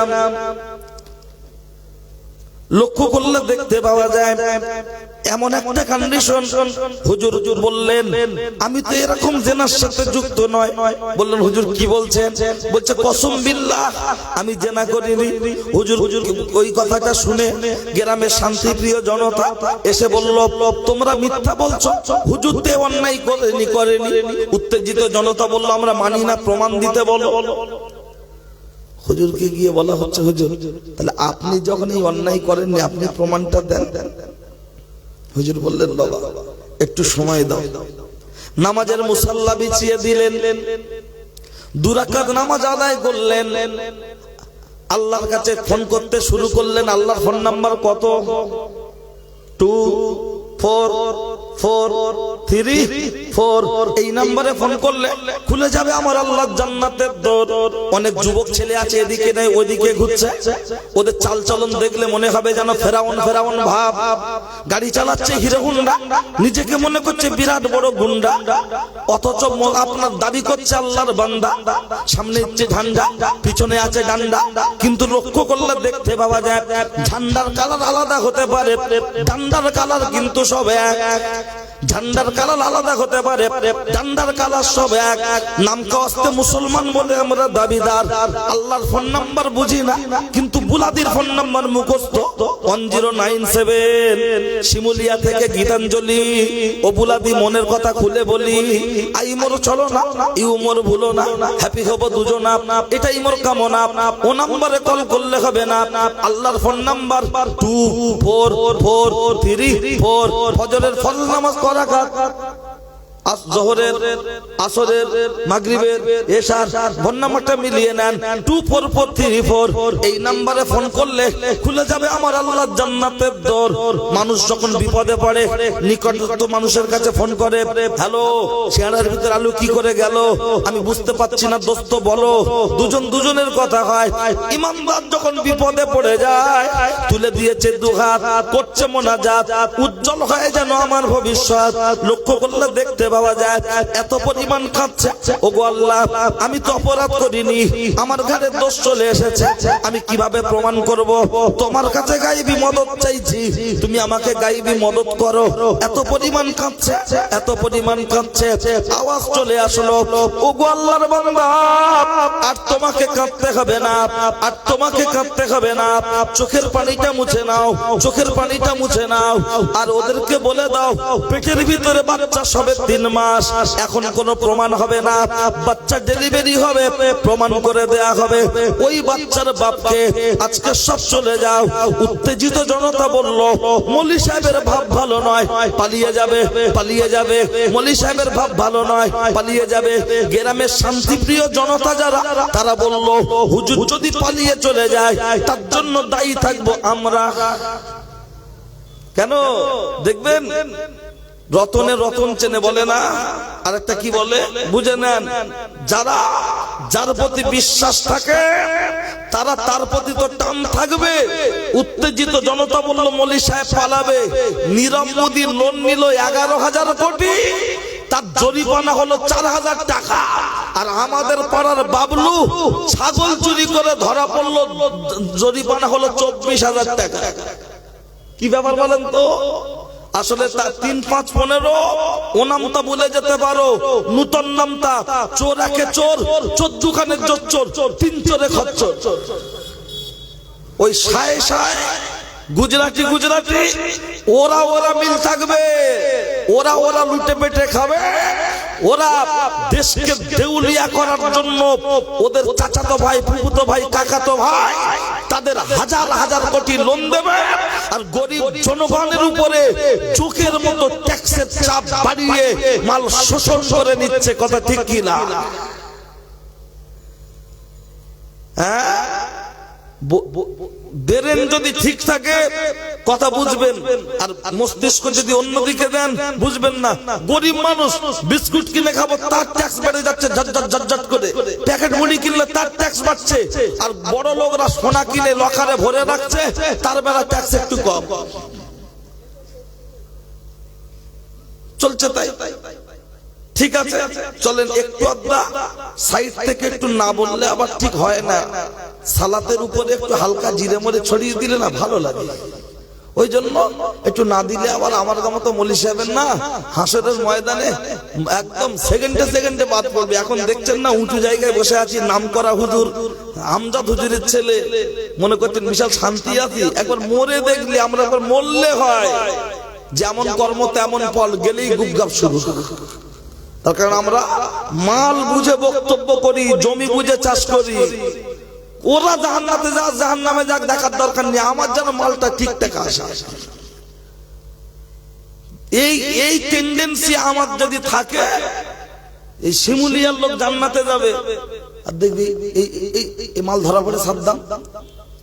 লক্ষ্য করলে দেখতে পাওয়া যায় এমন একটা কন্ডিশন। হুজুর বললেন, আমি তো এরকম জেনার সাথে যুক্ত নয়। বললেন, হুজুর কি বলছেন? বলছে, কসম বিল্লাহ আমি জেনা করিনি। হুজুর ওই কথাটা শুনে গ্রামের শান্তিপ্রিয় জনতা এসে বলল, তোমরা মিথ্যা বলছো, হুজুর তে অন্যায় করেনি। উত্তেজিত জনতা বলল, আমরা মানি না, প্রমাণ দিতে বলো। হুজুরকে গিয়ে বলা হচ্ছে, হুজুর তাহলে আপনি যখন এই অন্যায় করেননি, আপনি প্রমাণটা দেন। হুজুর বললেন, বাবা একটু সময় দাও। নামাজের মুসাল্লা বিছিয়ে দিলেন, 2 রাকাত নামাজ আদায় করলেন, আল্লাহর কাছে ফোন করতে শুরু করলেন। আল্লাহর ফোন নাম্বার কত? 24434। এই নম্বরে ফোন করলে খুলে যাবে আমার আল্লাহর জান্নাতের দর। অনেক যুবক ছেলে আছে, এদিকে নেই ওইদিকে ঘুরছে, ওদের চালচলন দেখলে মনে হবে যেন ফেরাউন ফেরাউন ভাব। গাড়ি চালাচ্ছে হিরো হুন্ডা, নিজেকে মনে করছে বিরাট বড় গুন্ডা, অথচ আপনার দাবি করছে আল্লাহর বান্দা। সামনে হচ্ছে ঝান্ডা, পিছনে আছে ডান্ডা, কিন্তু লক্ষ্য করলে দেখতে পাওয়া যায় ঝান্ডার কালার আলাদা হতে পারে, ডান্ডার কালার কিন্তু সব এক। ঝান্ডার কালার আলাদা হতে পারে, ঝান্ডার কালার সব এক। নাম কাস্তে মুসলমান বলে আমরা দাবিদার, আল্লাহর ফোন নাম্বার বুঝি না, কিন্তু বুলাদির ফোন নাম্বার মুখস্থ 1097। শিমুলিয়া থেকে গীতাঞ্জলি। ও বুলাদি মনের কথা খুলে বলি, আই মোর চলো না, ইউ মোর ভুলো না, হ্যাপি হব দুজনা, এটাই মোর কামনা। ও নাম্বারে কল করলে হবে না, আল্লাহর ফোন নাম্বার 244434। ফজরের ফরজ নামাজ করা কাজ, জোহরের, আসরের, মাগরিবের, এশার ফোন নাম্বারটা মিলিয়ে নেন 24434। এই নাম্বারে ফোন করলে খুলে যাবে আমার আল্লাহর জান্নাতের দর। মানুষ যখন বিপদে পড়ে নিকটস্থ মানুষের কাছে ফোন করে, হ্যালো শেয়ারের ভিতর আলু কি করে গেল, আমি বুঝতে পারছি না দোস্ত বলো। দুজন দুজনের কথা হয়। ইমানদার যখন বিপদে পড়ে যায় তুলে দিয়েছে দুহাত, করছে মোনাজাত, উজ্জ্বল হয়ে যেন আমার ভবিষ্যৎ। লক্ষ্য করলে দেখতে পাওয়া যায় এত পরিমাণ কাঁদছে। ওগো আল্লাহ, আমি তো অপরাধ করিনি, আমার ঘরে দোষ চলে এসেছে, আমি কিভাবে প্রমাণ করব? তোমার কাছে গায়েবী মদত চাইছি, তুমি আমাকে গায়েবী মদত করো। এত পরিমাণ কাঁদছে, এত পরিমাণ কাঁদছে, আওয়াজ চলে আসলো, ওগো আল্লাহর বান্দা, আর তোমাকে কাঁদতে হবে না, আর তোমাকে কাঁদতে হবে না, চোখের পানিটা মুছে নাও, চোখের পানিটা মুছে নাও। আর ওদেরকে বলে দাও পেটের ভিতরে বাচ্চা সবে 3 মাস, এখন কোনো প্রমাণ হবে না, বাচ্চা ডেলিভারি হবে, প্রমাণ করে দেয়া হবে। ওই বাচ্চার বাপকে আজকে সব চলে যাও। উত্তেজিত জনতা বলল, মৌলী সাহেবের ভাব ভালো নয়, পালিয়ে যাবে, পালিয়ে যাবে, মৌলী সাহেবের ভাব ভালো নয়, পালিয়ে যাবে। গ্রামের শান্তিপ্রিয় জনতা যারা, তারা বলল, হুজুর যদি পালিয়ে চলে যায় তার জন্য দায়ী থাকবো আমরা। কেন দেখবেন রতনে রতন চেনে বলে না, আরেকটা কি বলে বুঝে নেন, যারা যার প্রতি বিশ্বাস থাকে তারা তার প্রতি তো টান থাকবে। উত্তেজিত জনতা বলল মৌলী সাহেব পালাবে। নীরব মোদী লোন নিল 11,000 কোটি, তার জরিমানা হলো 4,000 টাকা। আর আমাদের পাড়ার বাবলু ছাগল চুরি করে ধরা পড়লো, জরিমানা হলো 24,000 টাকা। কি ব্যাপার বলেন তো? আসলে তার 3, 5, 15 ও নামটা বলে যেতে পারো, নূতন নামটা চোর একে চোর, 14 খানের চোর, 3 চোরে খচ্চর। ওই সায় সায় গুজরাটি গুজরাটি ওরা ওরা মিল থাকবে, ওরা ওরা লুটে পেটে খাবে, ওরা দেশকে দেউলিয়া করার জন্য ওদের চাচাতো ভাই, ফুফুতো ভাই, কাকাতো ভাই তাদের হাজার হাজার কোটি লোন দেবে। আর গরিব জনগণের উপরে চোখের মতো ট্যাক্সের চাপ বাড়িয়ে মাল শোষণ করে নিচ্ছে। কথা ঠিক কি না? হ্যাঁ, ব্রেন যদি ঠিক থাকে কথা বুঝবেন, আর মস্তিষ্ক যদি অন্যদিকে দেন বুঝবেন না। গরিব মানুষ বিস্কুট কিনে খাবো, তার ট্যাক্স বেড়ে যাচ্ছে ঝটঝট করে, প্যাকেট মুড়ি কিনলে তার ট্যাক্স বাড়ছে। আর বড় লোকরা সোনা কিনে লকারে ভরে রাখছে, তার বেলা ট্যাক্স একটু কম চলছে। তাই ঠিক আছে, চলেন একটু আধা সাইড থেকে একটু না বললে আবার ঠিক হয় না। সালাতের উপরে একটু হালকা জিরে মরে ছড়িয়ে দিলে না ভালো লাগে, ওই জন্য একটু না দিলে আবার আমার মতো মৌলী সাহেবের না হাসরের ময়দানে একদম সেকেন্ডে সেকেন্ডে বাদ পড়বে। এখন দেখছেন না উঁচু জায়গায় বসে আছি, নাম করা হুজুর আমজাদ হুজুরের ছেলে, মনে করছেন বিশাল শান্তি আছি। একবার মরে দেখলে আমরা একবার মরলে হয়, যেমন কর্ম তেমন ফল, গেলেই গুপগাপ শুরু। তার কারণ আমরা মাল বুঝে বক্তব্য করি, জমি বুঝে চাষ করি। ওরা জাহান্নাতে যাক, জাহান্নামে যাক, দেখার দরকার নেই, আমার যেন মালটা ঠিকঠাক আসে। এই টেন্ডেন্সি আমার যদি থাকে, এই শিমুলিয়ার লোক জান্নাতে যাবে। আর দেখবি এই মাল ধরা পড়ে সাবধান,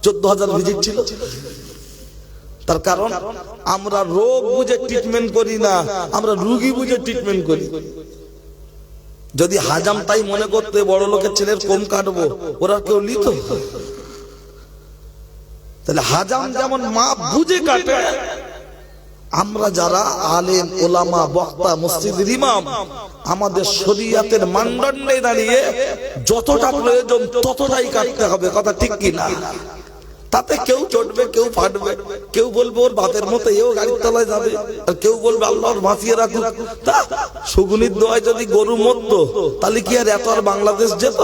14,000 ভিজিট ছিল। তার কারণ আমরা রোগ বুঝে ট্রিটমেন্ট করি না, আমরা রোগী বুঝে ট্রিটমেন্ট করি। যদি হাজাম তাই মনে করতে বড় লোকের ছেলের কম কাটবো, ওরা কেউ লিত? তাহলে হাজাম যেমন মা বুঝে কাটে, আমরা যারা আলেম ওলামা বক্তা মসজিদের ইমাম, আমাদের শরীয়তের মানদণ্ডে দাঁড়িয়ে যতটা প্রয়োজন ততটাই কাটতে হবে। কথা ঠিক কি না? তাতে কেউ চটবে, কেউ ফাটবে, কেউ বলবে ওর বাপের মতো এও গাড়ির তলায় যাবে, আর কেউ বলবে আল্লাহর বাঁচিয়ে রাখুক। তা সুগুনির দোয়ায় যদি গরু মরতো তাহলে কি আর এত আর বাংলাদেশ যেত?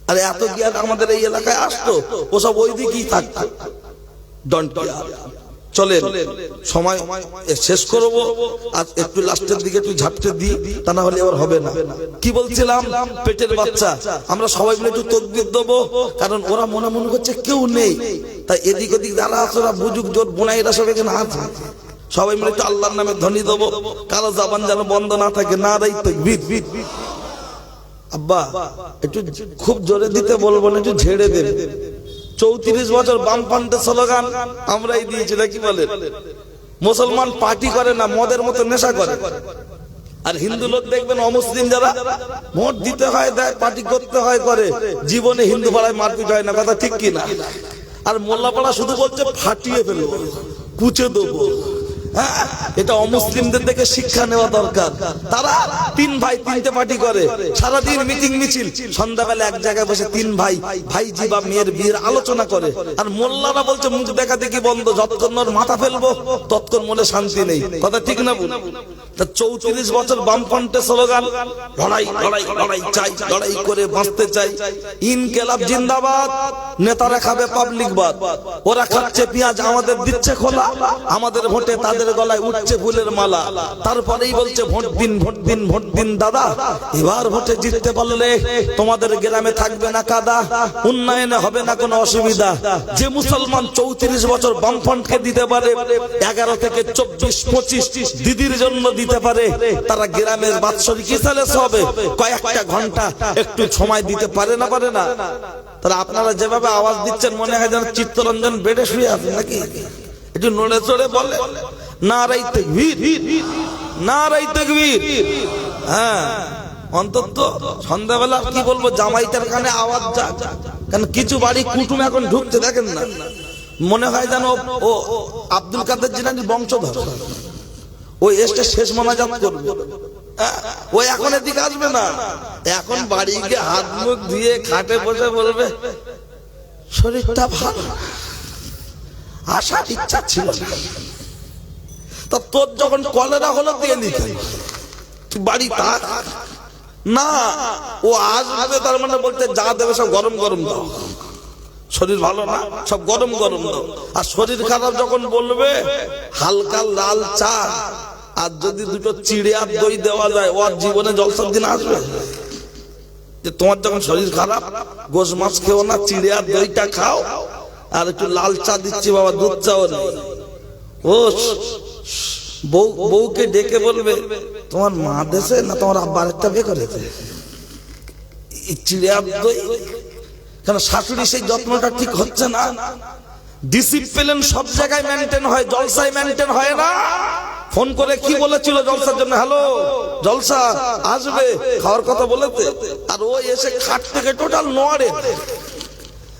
আর এত কি আর আমাদের এই এলাকায় আসতো? ওসব ওই দিকেই থাকতো। Don't care. চলেন সময় শেষ করব, আর একটু লাস্টের দিকে একটু ঝাপটে দিই, তা না হলে এবার হবে না। কি বলছিলাম? পেটের বাচ্চা। আমরা সবাই মিলে একটু তাকবীর দেবো, কারণ ওরা মনে মনে করছে কেউ নেই, তাই এদিক ওদিক যারা আছে ওরা বুঝুক, জোর বোনাইরা সব এখানে আছে। সবাই মিলে একটু আল্লাহর নামে ধ্বনি দেবো, কারো জবান যেন বন্ধ না থাকে। নারাই তাকবীর। আব্বা একটু খুব জোরে দিতে বলবো না, একটু ঝেড়ে দেবে। 34 বছর বামফ্রন্টের স্লোগান আমরাই দিয়েছি, নাকি বলেন? মুসলমান পার্টি করে না, মদের মতো নেশা করে। আর হিন্দু লোক দেখবেন অমুসলিম যারা ভোট দিতে হয় দেয়, পার্টি করতে হয় করে, জীবনে হিন্দু পাড়ায় মারপিট হয় না। কথা ঠিক কিনা? আর মোল্লা পাড়া শুধু বলছে ফাটিয়ে ফেলবো, কুচে দেবো। হ্যাঁ, এটা অমুসলিমদের থেকে শিক্ষা নেওয়া দরকার। তারা 3 ভাই 3টে পার্টি করে, সারাদিন মিটিং মিছিল, সন্ধ্যাবেলা এক জায়গায় বসে 3 ভাই ভাইজি বা মেয়ের বিয়ের আলোচনা করে। আর মোল্লারা বলছে মুখ দেখা দেখি বন্ধ, যতক্ষণ ওর মাথা ফেলবো ততক্ষণ মনে শান্তি নেই। কথা ঠিক না? 34 বছর বামফ্রন্টের স্লোগান লড়াই লড়াই লড়াই চাই, লড়াই করে বাঁচতে চাই, ইনকিলাব জিন্দাবাদ, নেতারা খাবে পাবলিক বাদ। ওরা খাচ্ছে পেঁয়াজ, আমাদের দিচ্ছে খোলা, আমাদের ভোটে তাদের গলায় উঠছে ফুলের মালা। তারপরেই বলছে ভোট দিন ভোট দিন ভোট দিন দাদা, এবার ভোটে জিততে পারলে তোমাদের গ্রামে থাকবে না কাদা, উন্নয়নে হবে না কোনো অসুবিধা। যে মুসলমান 34 বছর বামফ্রন্টকে দিতে পারে, 11 থেকে 24 25 দিদির জন্য দিতে পারে, তারা গ্রামের বাৎসরিক ইসালেস হবে কয়েকটা ঘন্টা একটু সময় দিতে পারে না? পারে না? তারা আপনারা যেভাবে আওয়াজ দিচ্ছেন মনে হয় যেন চিত্তরঞ্জন বেডে শুয়ে আছে নাকি? একটু নড়ে চড়ে বলে নারাই তাকবীর, নারাই তাকবীর। হ্যাঁ, অন্তত সন্ধ্যাবেলা কি বলবো, জামাইটার কানে আওয়াজ যাক, কারণ কিছু বাড়ি কুটুম এখন ঢুকছে, দেখেন না, মনে হয় যেন ও আব্দুল কাদের জিলানীর বংশধর। ওই এসে শেষ মোনাজাত করবে, ওই এখন এদিকে আসবে না, এখন বাড়ি গিয়ে হাত মুখ ধুয়ে খাটে বসে বলবে শরীরটা ভালো, আসার ইচ্ছা ছিল তা তোর যখন কলেরা হলো দিয়ে নিতে বাড়ি থাক না, ও আসবে তার মানে বলতে যা দেবে সব গরম গরম দাও, শরীর ভালো না সব গরম গরম দাও। আর শরীর খারাপ যখন বলবে হালকা লাল চা আর যদি দুটো চিড়ে আর দই দেওয়া যায়, ওর জীবনে জলসার দিন আসবে? যে তোমার যখন শরীর খারাপ, গোশ মাছ খেও না, চিড়ে আর দইটা খাও, আর একটু লাল চা দিচ্ছি বাবা, দুধ চাও নেই। ও বউকে ডেকে বলবে তোমার মা দেশে না তোমার আব্বা আরেকটা বিয়ে করেছে, চিড়ে আর দই। কেন শাশুড়ি সেই যত্নটা ঠিক হচ্ছে না? ডিসিপ্লিন সব জায়গায় মেনটেন হয়, জলসায় মেনটেন হয় না। ফোন করে কি বলেছিল জলসার জন্য, হ্যালো জলসা আসবে, খাওয়ার কথা বলেছে, আর ও এসে খাট থেকে টোটাল নড়ে,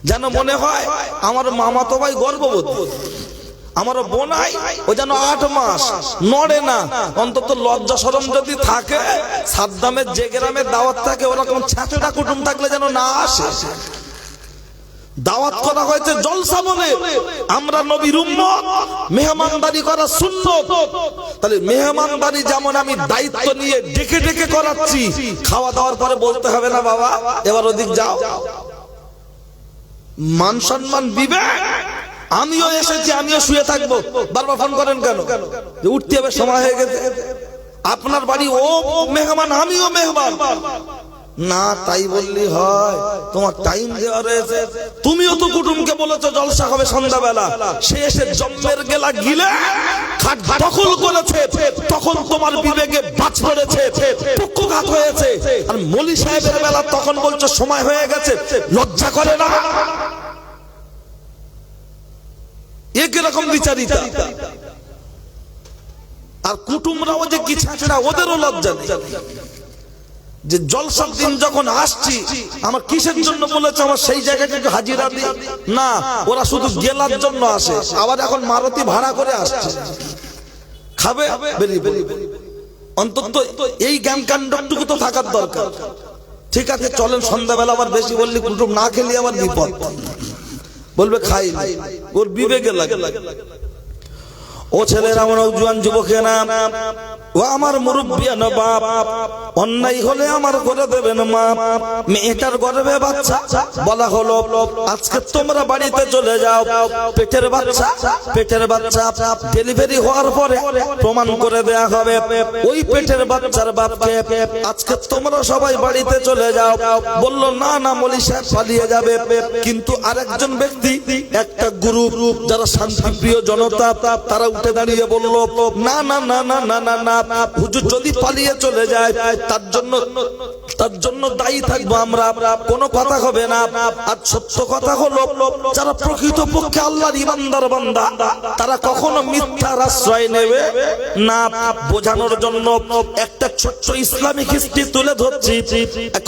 যেন মনে হয় আমার মামাতো ভাই গর্ভবতী, আমার বোনাই ও যেন 8 মাস নড়ে না। অন্তত লজ্জা শরম যদি থাকে, সাদ্দামের যে গ্রামের দাওয়াত থাকে ওরকম ছাঁচড়া কুটুম থাকলে যেন না আসে। দাওয়াত করা হয়েছে জলসা বলে, আমরা নবীর উম্মত, মেহমানদারি করা সুন্নাত। তাহলে মেহমানদারি যেমন আমি দায়িত্ব নিয়ে ডেকে ডেকে করাচ্ছি, খাওয়া দাওয়ার পরে বলতে হবে না বাবা এবার ওদিক যাও। মান সম্মান বিবেক, আমিও এসেছি আমিও শুয়ে থাকবো, বারবার ফোন করেন কেন? যে উঠতে হবে সময় হয়ে গেছে, আপনার বাড়ি ও মেহমান আমিও মেহমান না, তাই বললি হয়? তোমার টাইম দেওয়া রয়েছে, তুমিও তো কুটুমকে বলেছো জলসা হবে সন্ধ্যাবেলা, সে এসে জম্মের গেলা গিলে খাট দখল করেছে, তখন তোমার বিবেকে বাজ পড়েছে, পক্ষঘাত হয়েছে, আর মলি সাহেবের বেলা তখন বলছো সময় হয়ে গেছে, লজ্জা করে না? একরকম বিচারিতা। আর কুটুমরাও যে কি ছাড়া, ওদেরও লজ্জা নেই যে জলসার দিন যখন আসছি আমার কিসের জন্য বলেছে, আমার সেই জায়গাটা একটু হাজিরা দিই না, ওরা শুধু গেলার জন্য আসে, আবার এখন মারুতি ভাড়া করে আসছে, খাবে বেরিয়ে বেরিয়ে। অন্তত এই জ্ঞান কাণ্ডটুকু তো থাকার দরকার। ঠিক আছে চলেন, সন্ধ্যাবেলা আবার বেশি বললি কুটুম না খেলি আবার বিপদ, বলবে খাই, ওর বিবেকে লাগে। ও ছেলেরা, আমার জোয়ান যুবকেরা, ও আমার মুরব্বিয়ান বাপ, অন্যায় হলে আমার করে দেবেন মা। মেয়েটার গর্ভে বাচ্চা, বলা হলো আজকে তোমরা বাড়িতে চলে যাও। পেটের বাচ্চা ডেলিভারি হওয়ার পরে প্রমাণ করে দেয়া হবে ওই পেটের বাচ্চার বাপকে। আজকে তোমরা সবাই বাড়িতে চলে যাও। বলল না না, মৌলী সাহেব পালিয়ে যাবে। কিন্তু আরেকজন ব্যক্তি, একটা গ্রুপ যারা শান্তিপ্রিয় জনতা, তারা উঠে দাঁড়িয়ে বলল না না না না না না না, হুজুর যদি পালিয়ে চলে যায় তার জন্য দায়ী থাকবো আমরা, কোনো কথা হবে না। আর সত্য কথা হলো, যারা প্রকৃতপক্ষে আল্লাহর ইমানদার বান্দা, তারা কখনো মিথ্যার আশ্রয় নেবে না। বোঝানোর জন্য একটা ছোট্ট ইসলামিক হিস্ট্রি তুলে ধরছি।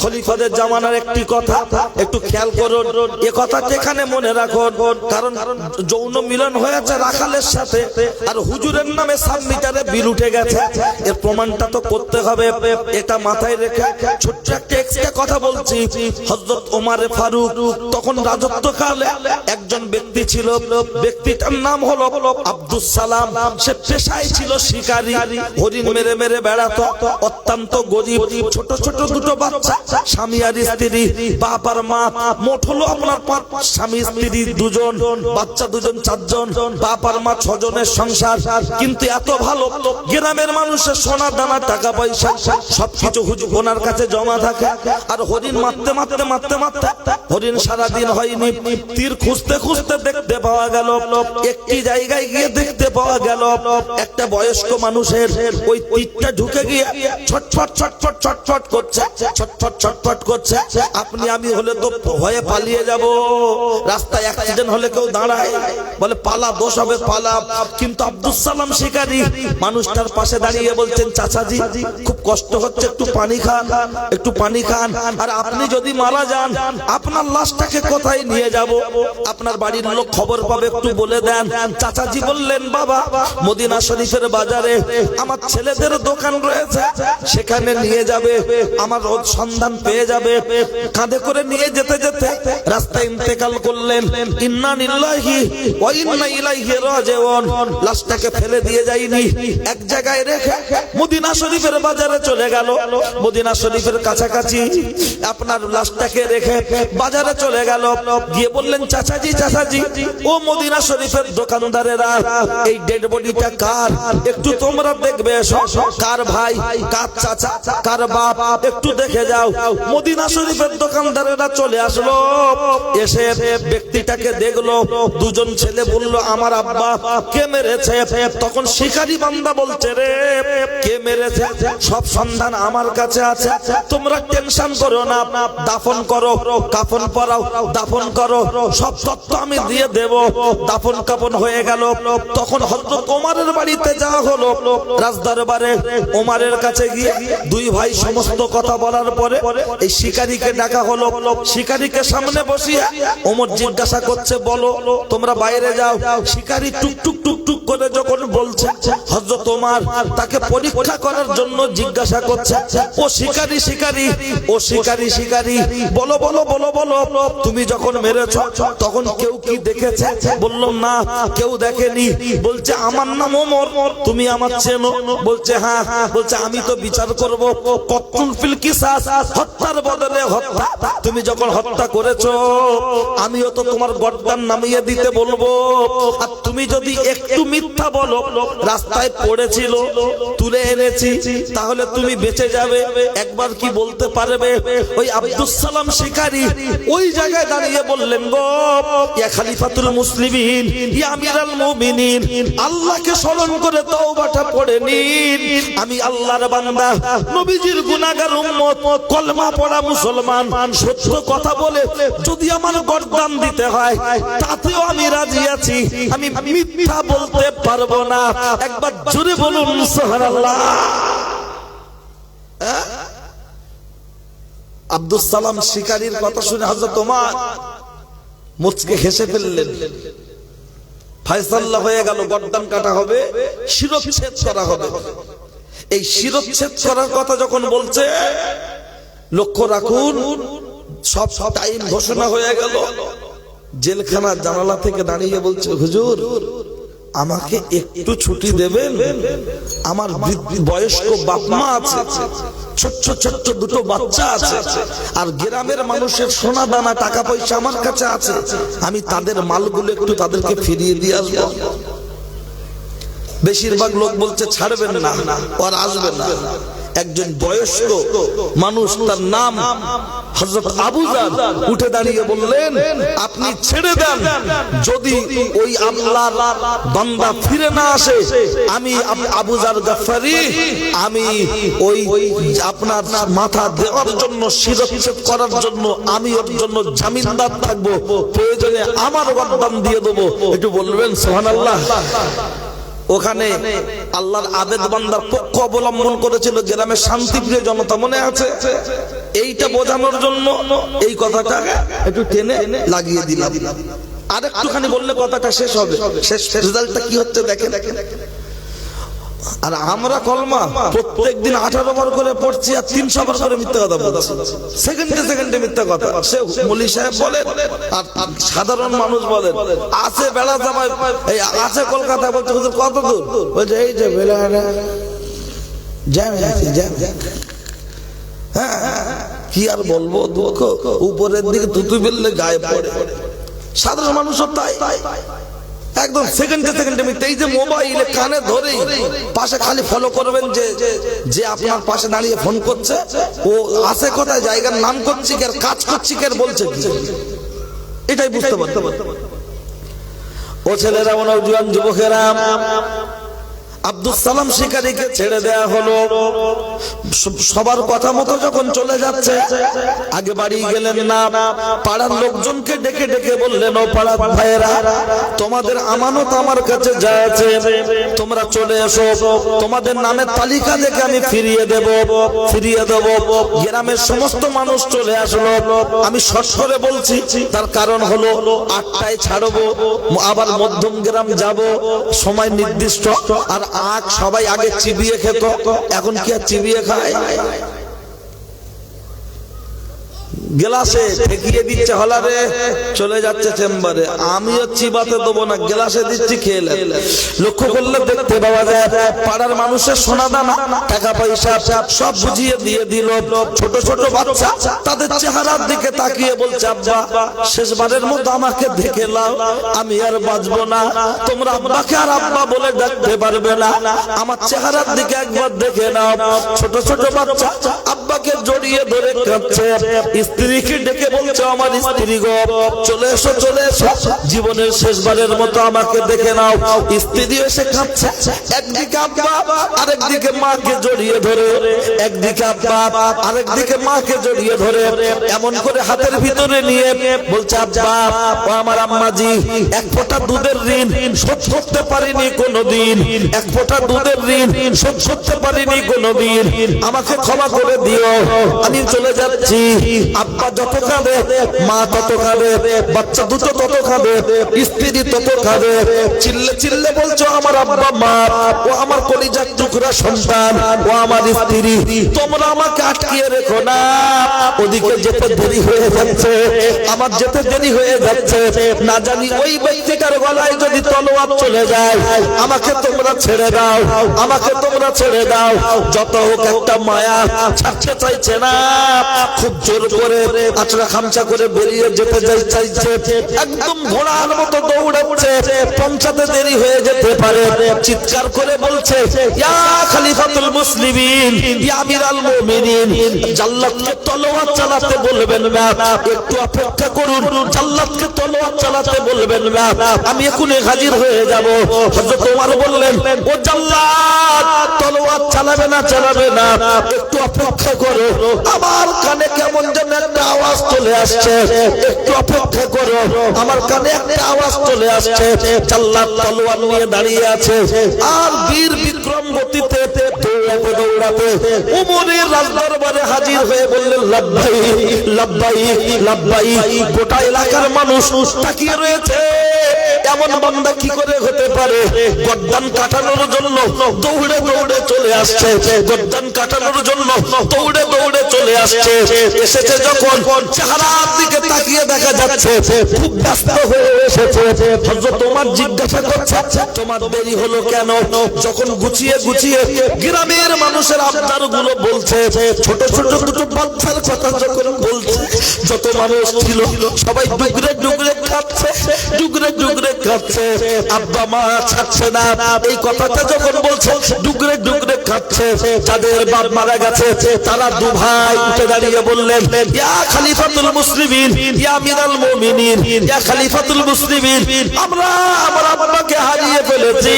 খলিফাদের জামানার একটি কথা একটু খেয়াল করুন, এ কথাটা এখানে মনে রাখুন। কারণ যৌন মিলন হয়েছে রাখালের সাথে, আর হুজুরের নামে 7 মিটারে বিল উঠে গেছে। এর প্রমাণটা তো করতে হবে, এটা মাথায় রেখে ছোট্ট একটা এক্সট্রা কথা বলছি। হযরত ওমর ফারুক তখন রাজত্বকালে একজন ব্যক্তি ছিল, ব্যক্তিটার নাম হলো আব্দুস সালাম। সে পেশায় ছিল শিকারী, হরিণ মেরে মেরে বেড়াতো, অত্যন্ত গরিব। ছোট ছোট দুটো বাচ্চা, স্বামী আর স্ত্রী, বাপ আর মা, মোট হলো আপনার 5 স্বামী স্ত্রী 2 জন, বাচ্চা 2 জন, 4 জন, বাপ আর মা 6 জনের সংসার। কিন্তু এত ভালো, গ্রামের মানুষের সোনা দানা টাকা পয়সা সবকিছু হুজুর ওনার কাছে জমা থাকে। আর হরিণ মারতে মারতে মারতে মারতে হরিণ সারাদিন হয়নি। তীর খুঁজতে খুঁজতে দেখতে পাওয়া গেল, একটি জায়গায় গিয়ে দেখতে পাওয়া গেল একটা বয়স্ক মানুষের ওই তীরটা ঢুকে গিয়ে ছটফট ছটফট ছটফট করছে, ছটফট ছটফট করছে। আপনি আমি হলে তো ভয়ে পালিয়ে যাব, রাস্তায় অ্যাক্সিডেন্ট হলে কেউ দাঁড়ায়, বলে পালা, দোষ হবে পালা। কিন্তু আব্দুস সালাম শিকারী মানুষটার পাশে দাঁড়িয়ে বলছেন, চাচাজি খুব কষ্ট হচ্ছে, একটু পানি খান, একটু পানি খান। আর আপনি যদি মারা যান, আপনার লাশটাকে কোথায় নিয়ে যাব? আপনার বাড়ির লোক খবর পাবে, একটু বলে দেন। চাচাজি বললেন, বাবা মদিনা শরীফের বাজারে আমার ছেলেদের দোকান রয়েছে, সেখানে নিয়ে যাবে, আমার সন্ধান পেয়ে যাবে। কাঁধে করে নিয়ে যেতে যেতে রাস্তায় ইন্তেকাল করলেন। ইন্না লিল্লাহি ওয়া ইন্না ইলাইহি রাজিউন। লাশটাকে ফেলে দিয়ে যায়নি, এক জায়গায় রেখে মদিনা শরীফের বাজারে চলে গেল। মদিনা শরীফের কাছাকাছি আপনার লাশটাকে রেখে বাজারে চলে গেল। গিয়ে বললেন, চাচাজি চাচাজি, ও মদিনা শরীফের দোকানদারেরা, এই ডেড বডিটা কার? একটু তোমরা দেখবে, কার ভাই, কার চাচা, কার বাপ, একটু দেখে যাও। মদিনা শরীফের দোকানদারেরা চলে আসলো, এসে ব্যক্তিটাকে দেখলো। 2 জন ছেলে বলল, আমার আব্বা। কে মেরেছে? তখন শিকারী বান্দা বলছে, রে কে মেরেছে সব সন্ধান আমার কাছে আছে, তোমরা টেনশন করো না, দাফন করো, কাফন পরাও, দাফন করো, সব তথ্য আমি দিয়ে দেব। দাফন কাফন হয়ে গেল। তখন হযরত ওমরের বাড়িতে যাওয়া হলো, রাজদরবারে ওমরের কাছে গিয়ে 2 ভাই সমস্ত কথা বলার পরে এই শিকারীকে ডাকা হলো। শিকারীকে সামনে বসিয়ে ওমর জিজ্ঞাসা করছে, বলো তোমরা বাইরে যাও। শিকারী টুকটুক টুকটুক করে যখন বলছে, হযরত ওমর তাকে পরীক্ষা করার জন্য জিজ্ঞাসা করছে, ও শিকারী শিকারী, ও শিকারী শিকারী, বলো বলো বলো বলো, তুমি যখন মেরেছ তখন কেউ কি দেখেছে? বলল, না কেউ দেখেনি। বলছে, আমার নাম ওমর, তুমি আমার চেনো? বলছে, হ্যাঁ। বলছে, আমি তো বিচার করব, কত্তুল ফিল কিসাস, হত্যার বদলে হত্যা। তুমি যখন হত্যা করেছো, আমিও তো তোমার গর্দান নামিয়ে দিতে বলবো। আর তুমি যদি একটু মিথ্যা বলো, রাস্তায় পড়েছিল তুলে এনেছি, তাহলে তুমি বেঁচে যাবে। একবার কি বলতে পারবে? ওই আব্দুস সালাম শিকারী ওই জায়গায় দাঁড়িয়ে বললেন, গো ইয়া খলিফাতুল মুসলিমিন, ইয়া আমিরুল মুমিনিন, আল্লাহকে স্মরণ করে তওবাটা পড়ে নিন। আমি আল্লাহর বান্দা, নবীজির গুনাহগার উম্মত, কলমা পড়া মুসলমান। সত্য কথা বলে যদি আমার গর্দান দিতে হয়, তাতেও আমি রাজি আছি, আমি মিথ্যা বলতে পারবো না। একবার জোরে বলুন সুবহানাল্লাহ। আব্দুস সালাম শিকারীর কথা শুনে হযরত ওমর মুচকে হেসে ফেললেন। ফয়সালা হয়ে গেল, গর্দান কাটা হবে, শিরচ্ছেদ করা হবে। এই শিরচ্ছেদ করার কথা যখন বলছে, লক্ষ্য রাখুন, সব টাইম ঘোষণা হয়ে গেল। জেলখানার জানালা থেকে দাঁড়িয়ে বলছে, হুজুর আমাকে একটু ছুটি দেবেন, আমার বয়স্ক বাপ মা আছে, ছোট্ট ছোট্ট দুটো বাচ্চা আছে, আর গ্রামের মানুষের সোনা দানা টাকা পয়সা আমার কাছে আছে, আমি তাদের মালগুলো একটু তাদেরকে ফিরিয়ে দিয়ে আসবো। বেশিরভাগ লোক বলছে ছাড়বেন না, আর আসবেন না। একজন বয়স্ক মানুষ, তার নাম হযরত আবু যার, উঠে দাঁড়িয়ে বললেন, আপনি ছেড়ে দেন, যদি ওই আল্লাহর বান্দা ফিরে না আসে, আমি আবু যার গফফারি, আমি ওই আপনার মাথা দেওয়ার জন্য, শিরচ্ছেদ করার জন্য আমি ওর জন্য জামিনদার থাকবো, প্রয়োজনে আমার গর্দান দিয়ে দেবো। একটু বলবেন সুবহানাল্লাহ। ওখানে আল্লাহর আবেদ বান্দার পক্ষ অবলম্বন করেছিল গ্রামের শান্তিপ্রিয় জনতা, মনে আছে? এইটা বোঝানোর জন্য এই কথাটা একটু টেনে লাগিয়ে দিলাম। আর একটুখানি বললে কথাটা শেষ হবে। শেষ রেজাল্টটা কি হচ্ছে দেখেন। আর আমরা কলমা প্রত্যেকদিন 18 বার করে পড়ছি, আর 300 বার করে মিথ্যা কথা বলছি, সেকেন্ডে সেকেন্ডে মিথ্যা কথা। সে মৌলী সাহেব বলেন আর সাধারণ মানুষ বলেন, আছে বেড়া যাবে, এই আছে কলকাতায়, বলছে হুজুর কত দূর, বলছে এই যে বেলা জ্যাম জ্যাম। হ্যাঁ কি আর বলবো, দুঃখ উপরের দিকে তুতু বেললে গায়ে পড়ে। সাধারণ মানুষও তাই, একদম সেকেন্ডে সেকেন্ডে মিথ্যা। এই যে মোবাইলে কানে ধরেই পাশে খালি ফলো করবেন, যে আপনার পাশে দাঁড়িয়ে ফোন করছে ও আছে কোথায়, জায়গার নাম করছি কে, কাজ করছি কে, বলছে কি, এটাই বুঝতে পারতে। ও ছেলেরা, ও নওজোয়ান যুবকেরা, আব্দুল সালাম শিকারীকে ছেড়ে দেয়া হলো। সবার কথা মতো যখন চলে যাচ্ছে, আগে বাড়ি গেলেন না, পাড়ার লোকজনকে ডেকে ডেকে বললেন, ও পাড়ার ভাইয়েরা, তোমাদের আমানত আমার কাছে যা আছে তোমরা চলে এসো, তোমাদের নামের তালিকা দেখে আমি ফিরিয়ে দেব। গ্রামের সমস্ত মানুষ চলে আসলো। আমি শর্ট করে বলছি, তার কারণ হলো 8টায় ছাড়বো, আবার মধ্যম গ্রাম যাব, সময় নির্দিষ্ট। আর আগ সবাই আগে চিবিয়ে খেত, এখন কি আর চিবিয়ে খায়? গ্লাসে ঠেকিয়ে দিচ্ছে, হলারে চলে যাচ্ছে চেম্বারে, আমিও চিবাতে দেবো না, গ্লাসে দিচ্ছি, খেলে। লক্ষ্য করলে দেখতে পাওয়া যায় পাড়ার মানুষের সোনা দানা টাকা পয়সা সব বুঝিয়ে দিয়ে দিল। ছোট ছোট বাচ্চা তাদের চেহারার দিকে তাকিয়ে বলছে, আব্বা শেষবারের মতো আমাকে দেখে নাও, আমি আর বাঁচবো না, তোমরা আব্বাকে আর আব্বা বলে ডাকতে পারবে না, আমার চেহারার দিকে একবার দেখে নাও। ছোট ছোট বাচ্চা আব্বাকে জড়িয়ে ধরে কাঁদছে, স্ত্রীকে ডেকে বলছে, আমার স্ত্রী গো চলে এসো, চলে এসো, জীবনের শেষবারের মতো আমাকে দেখে নাও। স্ত্রী এসে কাঁদছে, একদিকে আব্বা আরেকদিকে মাকে জড়িয়ে ধরে, একদিকে আব্বা আরেকদিকে মাকে জড়িয়ে ধরে, এমন করে হাতের ভিতরে নিয়ে বলছে, আব্বা ও আমার আম্মাজি, এক ফোঁটা দুধের ঋণ শোধ করতে পারিনি কোনোদিন, এক ফোঁটা দুধের ঋণ শোধ করতে পারিনি কোনোদিন, আমাকে ক্ষমা করে দিও, আমি চলে যাচ্ছি। আব্বা যত কাঁদে, মা তত কাঁদে, বাচ্চা দুটো তত কাঁদে, স্ত্রী তত কাঁদে, চিল্লে চিল্লে বলছো, আমার আব্বা মা, ও আমার কলিজার টুকরা সন্তান, ও আমার স্ত্রী, তোমরা আমাকে আটকিয়ে রেখো না, ওদিকে যেতে দেরি হয়ে যাচ্ছে, আমার যেতে দেরি হয়ে যাচ্ছে, না জানি ওই ব্যক্তিটার গলায় যদি তলোয়ার চলে যায়, আমাকে তোমরা ছেড়ে দাও, আমাকে তোমরা ছেড়ে দাও। যত হোক একটা মায়া ছাড়তে চাইছে না, খুব জোর করে আচরা খামচা করে বেরিয়ে যেতে চাইছে, একদম ঘোড়ার মতো দৌড়াচ্ছে, পৌঁছাতে দেরি হয়ে যেতে পারে। চিৎকার করে বলছে, ইয়া খলিফাতুল মুসলিমিন, ইয়া আমিরাল মুমিনিন, জাল্লাতকে তলোয়ার চালাতে বলবেন না, একটু অপেক্ষা করুন, জাল্লাতকে তলোয়ার চালাতে বলবেন না, আমি এখনই হাজির হয়ে যাব। হযরত ওমর বললেন, ও জাল্লাত তলোয়ার চালাবে না, চালাবে না, একটু অপেক্ষা করো, আমার কানে কেমন যেন একটা আওয়াজ চলে আসছে, একটু অপেক্ষা করো, আমার কানে একটা আওয়াজ চলে আসছে। জাল্লাত তলোয়ার নিয়ে দাঁড়িয়ে আছে, আর বীর বিক্রম গতিতে দৌড়াতে দৌড়াতে ওমরের রাজদরবারে হাজির হয়ে বললেন, লাব্বাইক লাব্বাইক লাব্বাইক। গোটা এলাকার মানুষ তাকিয়ে রয়েছে, এমন বান্দা কি করে হতে পারে গর্দান কাটানোর জন্য দৌড়ে দৌড়ে চলে আসছে, গর্দান কাটানোর জন্য দৌড়ে দৌড়ে চলে আসছে। এসেছে যখন চেহারার দিকে তাকিয়ে দেখা যাচ্ছে খুব ব্যস্ত হয়ে এসেছে। হযরত ওমর জিজ্ঞাসা করছে তোমার দেরি হলো কেন? যখন গুছিয়ে গুছিয়ে গ্রামের মানুষের আবদার গুলো বলছে, ছোট ছোট দুটো বাচ্চার কথা যখন বলছে, যত মানুষ ছিল সবাই ডুগরে ডুগরে খাচ্ছে, ডুগরে ডুগরে খাচ্ছে, আব্বা মা ছাড়ছে না। এই কথাটা যখন বলছে ডুগরে ডুগরে খাচ্ছে, যাদের বাপ মারা গেছে তারা দু ভাই উঠে দাঁড়িয়ে বললেন ইয়া খলিফাতুল মুসলিমিন, ইয়া আমিরুল মুমিনিন, ইয়া খলিফাতুল মুসলিমিন, আমরা আমার আব্বাকে হারিয়ে ফেলেছি,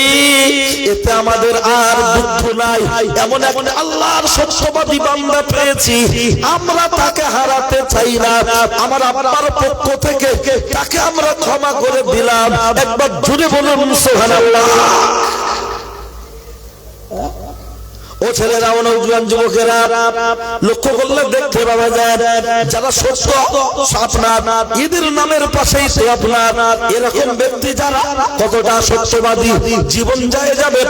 এতে আমাদের আর দুঃখ নাই। এমন এক আল্লাহর সত্যবাদী বান্দা পেয়েছি, আমরা তাকে হারাতে চাই না। আমার আব্বার পক্ষ থেকে তাকে আমরা ক্ষমা করে দিলাম। একবার জুড়ে বলুন সুবহানাল্লাহ। ও ছেলেরা, ও নওজোয়ান যুবকেরা, লক্ষ্য করলে দেখতে পাওয়া যায় যারা সত্য আপনার ঈদের নামের পাশেই তো আপনার এরকম ব্যক্তি যারা কতটা সত্যবাদী জীবন যায় যাবে,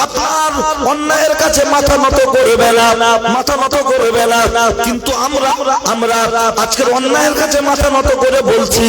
আপনার অন্যায়ের কাছে মাথা নত করবে না, মাথা নত করবে না। কিন্তু আমরা আজকের অন্যায়ের কাছে মাথা নত করে বলছি